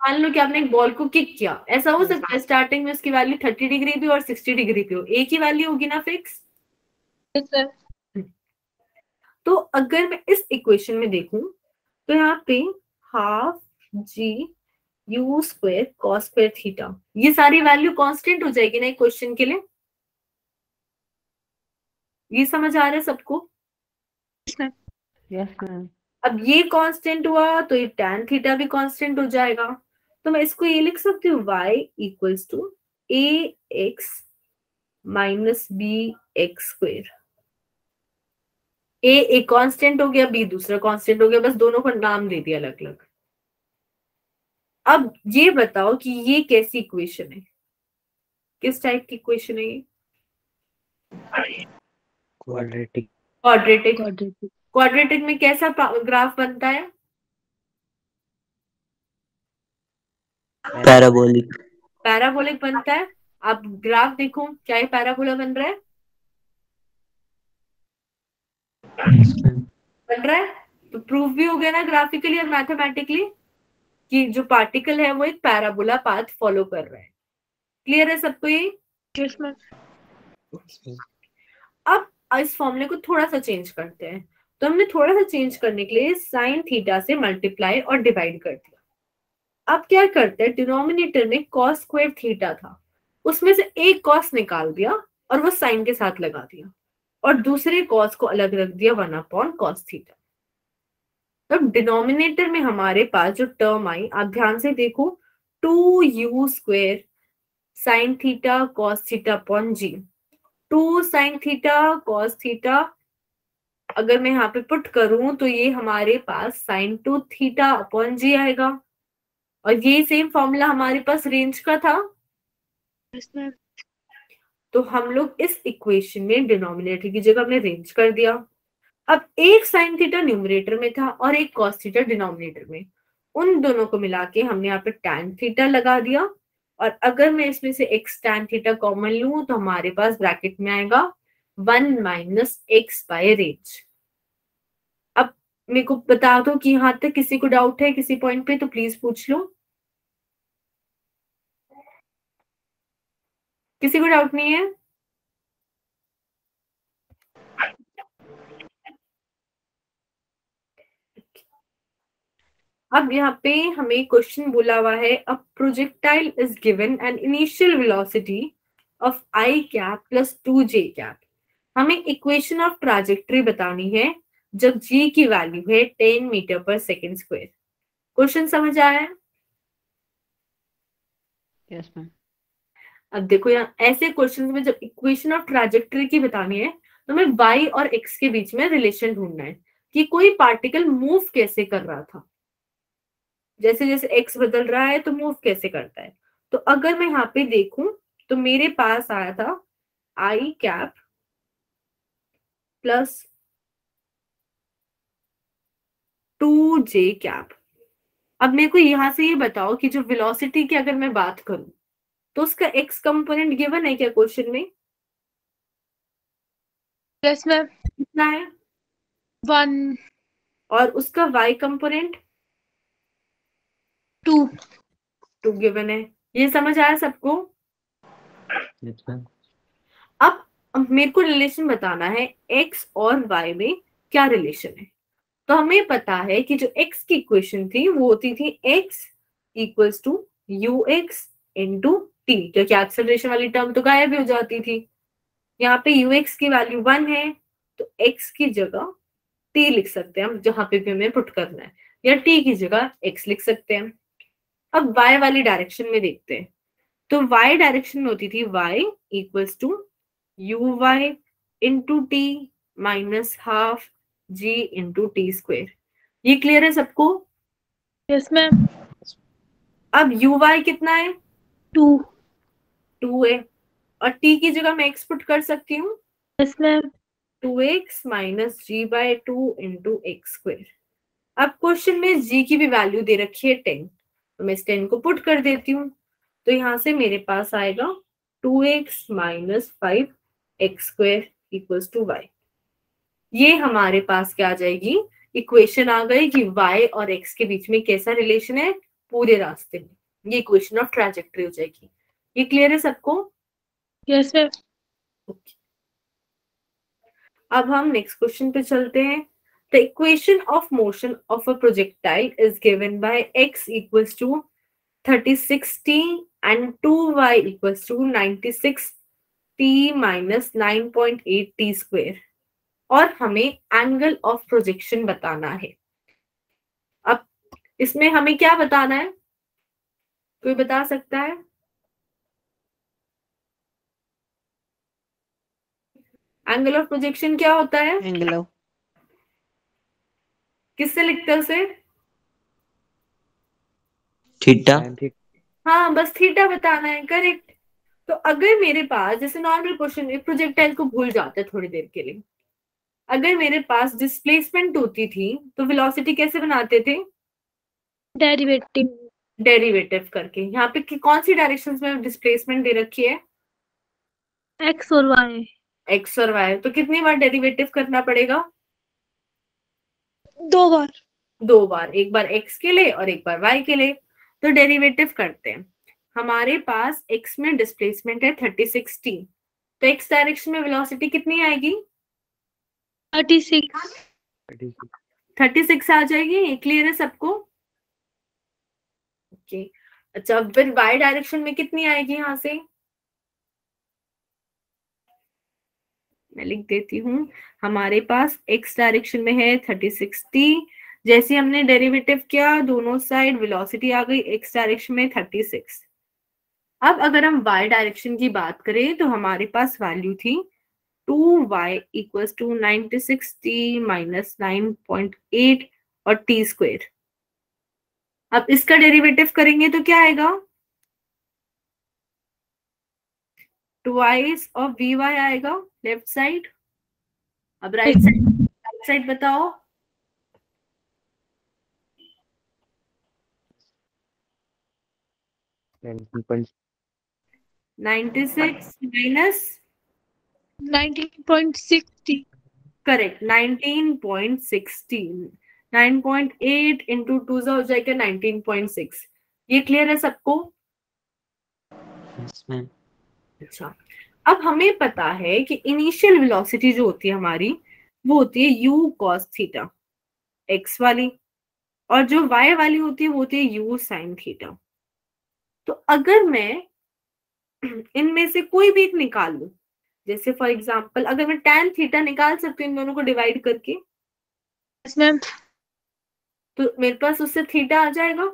मान लो कि आपने एक बॉल को किक किया, ऐसा हो सकता है स्टार्टिंग में उसकी वैल्यू 30 डिग्री भी और 60 डिग्री भी हो, एक ही वैल्यू होगी ना फिक्स? Yes sir. तो अगर मैं इस इक्वेशन में देखूं तो यहाँ पे half g u square cos square theta, ये सारी वैल्यू कांस्टेंट हो जाएगी ना एक क्वेश्चन के लिए? ये समझ आ रहा है सबको? Yes, ma'am. अब ये कांस्टेंट हुआ तो ये tan थीटा भी कांस्टेंट हो जाएगा, तो मैं इसको ये लिख सकती हूँ y equals to A X minus B X square. ए एक कांस्टेंट हो गया, बी दूसरा कांस्टेंट हो गया, बस दोनों को नाम दे दिया अलग अलग। अब ये बताओ कि ये कैसी इक्वेशन है, किस टाइप की इक्वेशन है ये? क्वाड्रेटिक। क्वाड्रेटिक। क्वाड्रेटिक में कैसा ग्राफ बनता है? पैराबोलिक। पैराबोलिक बनता है। आप ग्राफ देखो, क्या ये पैराबोला बन रहा है? बन रहा है, तो प्रूफ भी हो गया ना ग्राफिकली और मैथमेटिकली कि जो पार्टिकल है वो एक पैराबोला पाथ फॉलो कर रहा है। क्लियर है सबको ये? Yes ma'am. अब इस फॉर्मूले को थोड़ा सा चेंज करते हैं, तो हमने थोड़ा सा चेंज करने के लिए साइन थीटा से मल्टीप्लाई और डिवाइड कर दिया। अब क्या करते हैं, डिनोमिनेटर में कॉस स्क्वायर थीटा था, उसमें से एक कॉस निकाल दिया और वो साइन के साथ लगा दिया, और दूसरे कॉस को अलग रख दिया 1 अपॉन कॉस थीटा। तब डिनोमिनेटर में हमारे पास जो टर्म आई, आप ध्यान से देखो, 2u square sine theta cos theta upon g, 2 sine theta cos theta, अगर मैं यहाँ पे पुट करूं तो ये हमारे पास साइन 2 थीटा अपॉन जी आएगा, और ये सेम फॉर्मूला हमारे पास रेंज का था। Yes ma'am. तो हम लोग इस इक्वेशन में डिनोमिनेटर की जगह हमने रेंज कर दिया। अब एक साइन थीटा न्यूमरेटर में था और एक कॉस थीटा डिनोमिनेटर में, उन दोनों को मिला के हमने यहाँ पे टैन थीटा लगा दिया, और अगर मैं इसमें से एक्स टैन थीटा कॉमन लूं तो हमारे पास ब्रैकेट में आएगा 1 माइनस एक्स बाय रेंज। अब मेरे को बता दो कि यहाँ तक किसी को डाउट है किसी पॉइंट पे, तो प्लीज पूछ लो। किसी को डाउट नहीं है? अब यहाँ पे हमें क्वेश्चन बोला हुआ है, a projectile is given an initial velocity of I cap plus 2j cap. हमें इक्वेशन ऑफ ट्रैजेक्टरी बतानी है जब g की वैल्यू है 10 मीटर पर सेकेंड स्क्वायर। क्वेश्चन समझ आया है? Yes, ma'am. अब देखो यहाँ ऐसे क्वेश्चंस में जब इक्वेशन ऑफ ट्रैजेक्टरी की बतानी है तो हमें y और x के बीच में रिलेशन ढूंढना है कि कोई पार्टिकल मूव कैसे कर रहा था, जैसे जैसे x बदल रहा है तो मूव कैसे करता है। तो अगर मैं यहाँ पे देखूं तो मेरे पास आया था आई कैप प्लस 2j कैप। अब मेरे को यहां से ये बताओ कि जो वेलोसिटी की अगर मैं बात करूं तो उसका एक्स कंपोनेंट गिवन है क्या क्वेश्चन में? Yes ma'am. कितना है? 1 और उसका वाई कंपोनेंट 2। 2 गिवन है। ये समझ आया सबको? Yes, ma'am. अब मेरे को रिलेशन बताना है एक्स और वाई में क्या रिलेशन है। तो हमें पता है कि जो एक्स की इक्वेशन थी वो होती थी x equals to u x into t, क्योंकि एक्सेलरेशन वाली टर्म तो गायब भी हो जाती थी। यहाँ पे यू एक्स की वैल्यू 1 है तो एक्स की जगह टी लिख सकते हैं हम, जहां पे भी हमें पुट करना है, या टी की जगह एक्स लिख सकते हैं। अब वाई वाली डायरेक्शन में देखते हैं। तो वाई डायरेक्शन में होती थी y equals to u y into t minus half g into t square. ये क्लियर है सबको? Yes ma'am. अब यू वाई कितना है? 2। 2 है, और टी की जगह मैं एक्स पुट कर सकती हूँ, yes ma'am. 2x minus g by 2 into x square. अब क्वेश्चन में g की भी वैल्यू दे रखी है 10, तो मैं इस 10 को पुट कर देती हूँ। तो यहां से मेरे पास आएगा 2x माइनस 5x square equals to y। ये हमारे पास क्या आ जाएगी? इक्वेशन आ गई कि y और x के बीच में कैसा रिलेशन है पूरे रास्ते में। ये इक्वेशन ऑफ ट्रैजेक्टरी हो जाएगी। ये क्लियर है सबको? Yes ma'am. अब हम नेक्स्ट क्वेश्चन पे चलते हैं। The equation of motion of a projectile is given by x equals to 36t and 2y equals to 96t minus 9.8t square, और हमें एंगल ऑफ प्रोजेक्शन बताना है। अब इसमें हमें क्या बताना है, कोई बता सकता है? एंगल ऑफ प्रोजेक्शन क्या होता है? Angle of किससे लिखते हैं उसे? थीटा। Tan theta. हाँ, बस थीटा बताना है, करेक्ट। तो अगर मेरे पास, जैसे नॉर्मल क्वेश्चन, प्रोजेक्टाइल को भूल जाते हैं थोड़ी देर के लिए, अगर मेरे पास डिस्प्लेसमेंट होती थी तो वेलोसिटी कैसे बनाते थे? डेरिवेटिव। डेरिवेटिव करके। यहाँ पे कौन सी डायरेक्शंस में डिस्प्लेसमेंट दे रखी है? एक्स और वाई। एक्स और वाई। तो कितनी बार डेरिवेटिव करना पड़ेगा? 2 बार। 2 बार, एक बार एक्स के लिए और एक बार वाई के लिए। तो डेरिवेटिव करते हैं। हमारे पास एक्स में डिस्प्लेसमेंट है 36t, तो एक्स डायरेक्शन में वेलोसिटी कितनी आएगी? 36। 36. 36 आ जाएगी। ये क्लियर है सबको? ओके। अच्छा, फिर वाई डायरेक्शन में कितनी आएगी? यहां से मैं लिख देती हूँ। हमारे पास एक्स डायरेक्शन में है 36t, जैसे हमने डेरिवेटिव किया दोनों साइड वेलोसिटी आ गई एक्स डायरेक्शन में 36। अब अगर हम वाई डायरेक्शन की बात करें तो हमारे पास वैल्यू थी 2y equals to 96t minus 9.8 और टी स्क्वेयर। अब इसका डेरिवेटिव करेंगे तो क्या आएगा? ट्वाइस ऑफ वी वाई आएगा लेफ्ट साइड। अब राइट साइड बताओ। 19.6. 96 माइनस 19.60। करेक्ट 19.16। 9.8 इंटू 2 हो जाएगा 19.6। ये क्लियर है सबको? Yes, ma'am. अच्छा, अब हमें पता है कि इनिशियल वेलोसिटी जो होती है हमारी वो होती है u cos थीटा x वाली, और जो y वाली होती है वो होती है u sin थीटा। तो अगर मैं इनमें से कोई भी एक निकाल लूं, जैसे फॉर एग्जांपल अगर मैं tan थीटा निकाल सकती हूँ इन दोनों को डिवाइड करके, यस मैम। तो मेरे पास उससे थीटा आ जाएगा।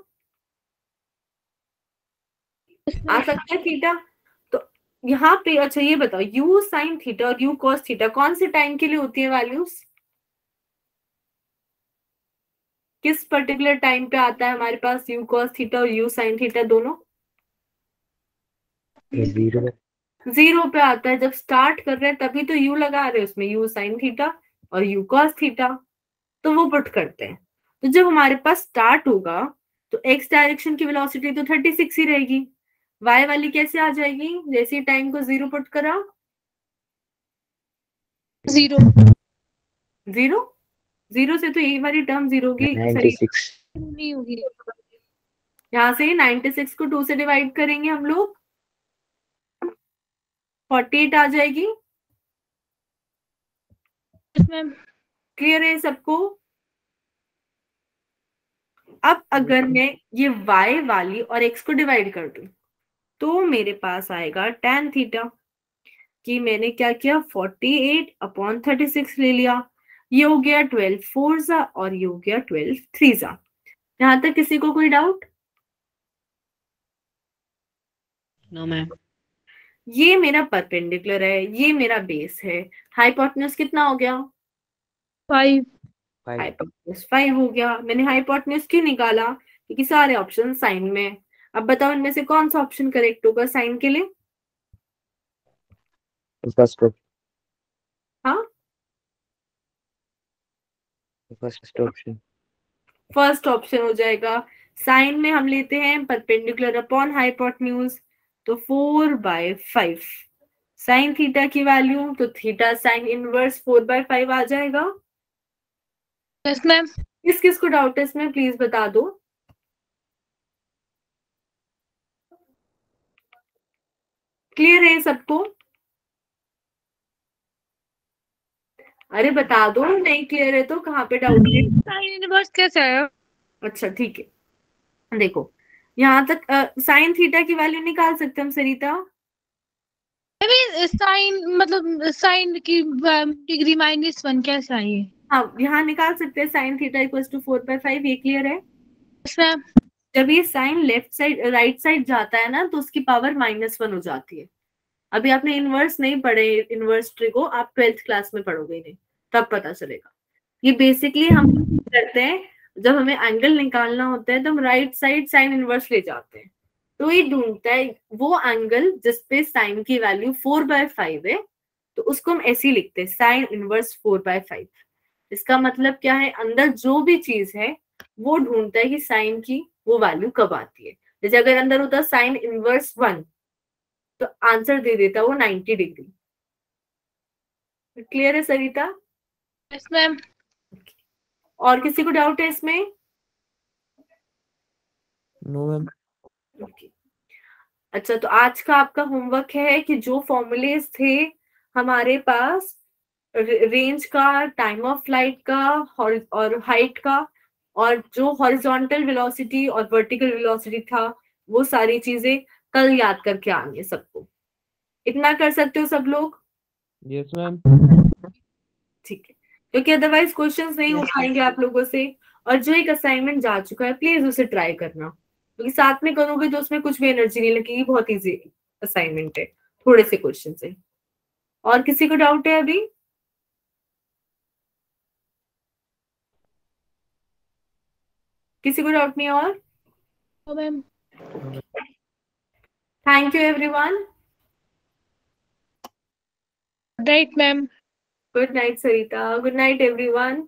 आ सकता है थीटा। तो यहाँ पे अच्छा ये बताओ, u sin थीटा और u cos थीटा कौन से टाइम के लिए होती है वैल्यूज? किस पर्टिकुलर टाइम पे आता है हमारे पास u cos थीटा और u sin थीटा दोनों? जीरो 0 पे आता है। जब स्टार्ट कर रहे हैं तभी तो u लगा रहे हैं उसमें, u sin थीटा और u cos थीटा, तो वो पुट करते हैं। तो जब हमारे पास स्टार्ट होगा तो x डायरेक्शन की वेलोसिटी तो 36 ही रहेगी। y वाली कैसे आ जाएगी? जैसे ही टाइम को 0 पुट करा, 0 0 से तो ये वाली टर्म 0 होगी। 96 नहीं होगी। यहाँ से 96 को 2 से डिवाइड करेंगे हम लोग, 48 आ जाएगी। Yes ma'am. क्लियर है सबको? अब अगर मैं ये y वाली और x को डिवाइड कर दूं तो मेरे पास आएगा tan थीटा, कि मैंने क्या किया, 48/36 ले लिया। ये हो गया 12 4 और ये हो गया 12 3। यहां तक किसी को कोई डाउट? No ma'am. ये मेरा परपेंडिकुलर है, ये मेरा बेस है। हाइपोटेन्यूज कितना हो गया? 5 हाइपोटेन्यूज 5 हो गया। मैंने हाइपोटेन्यूज क्यों निकाला? क्योंकि सारे ऑप्शन साइन में है। अब बताओ इनमें से कौन सा ऑप्शन करेक्ट होगा साइन के लिए? फर्स्ट हाँ, ऑप्शन फर्स्ट ऑप्शन हो जाएगा। साइन में हम लेते हैं परपेंडिकुलर अपॉन हाइपोटेन्यूज, तो 4/5 साइन थीटा की वैल्यू, तो थीटा साइन इनवर्स 4/5 आ जाएगा। Yes ma'am. किस किस को डाउट है इसमें, प्लीज बता दो। क्लियर है सबको? अरे बता दो, नहीं क्लियर है तो कहाँ पे डाउट है? साइन इनवर्स कैसे है? अच्छा ठीक है, देखो यहाँ तक साइन थीटा की वैल्यू निकाल सकते हम सरिता। साइन मतलब साइन की डिग्री -1 कैसे आई है? हाँ, यहाँ निकाल सकते हैं साइन थीटा इक्वल टू 4/5। ये क्लियर है? Yes ma'am. जब ये sine left side right side जाता है ना तो उसकी पावर -1 हो जाती है। अभी आपने इनवर्स नहीं पढ़े, इनवर्स ट्री को आप 12th क्लास में पढ़ोगे नहीं, तब पता चलेगा। ये बेसिकली हम करते हैं जब हमें एंगल निकालना होता है तो हम राइट साइड साइन इनवर्स ले जाते हैं। तो ये ढूंढता है वो एंगल जिसपे साइन की वैल्यू 4/5 है, तो उसको हम ऐसे ही लिखते हैं, साइन इनवर्स 4/5। इसका मतलब क्या है, अंदर जो भी चीज है वो ढूंढता है कि साइन की वो वैल्यू कब आती है। जैसे अगर अंदर होता साइन इनवर्स 1 तो आंसर दे देता वो 90 डिग्री। क्लियर है सरिता? Yes ma'am. और किसी को डाउट है इसमें? No ma'am. अच्छा, तो आज का आपका होमवर्क है कि जो फॉर्मूलेज थे हमारे पास, रेंज का, टाइम ऑफ फ्लाइट का और हाइट का, और जो हॉरिजॉन्टल वेलोसिटी और वर्टिकल वेलोसिटी था, वो सारी चीजें कल याद करके आएंगे सबको। इतना कर सकते हो सब लोग? Yes ma'am. ठीक है, क्योंकि अदरवाइज क्वेश्चंस नहीं हो पाएंगे आप लोगों से। और जो एक असाइनमेंट जा चुका है प्लीज उसे ट्राई करना, क्योंकि साथ में करोगे तो उसमें कुछ भी एनर्जी नहीं लगेगी। बहुत इजी असाइनमेंट है, थोड़े से क्वेश्चन है। और किसी को डाउट है अभी? किसी को डाउट नहीं है और? Ma'am. Thank you everyone. Right ma'am. Good night Sarita, good night everyone.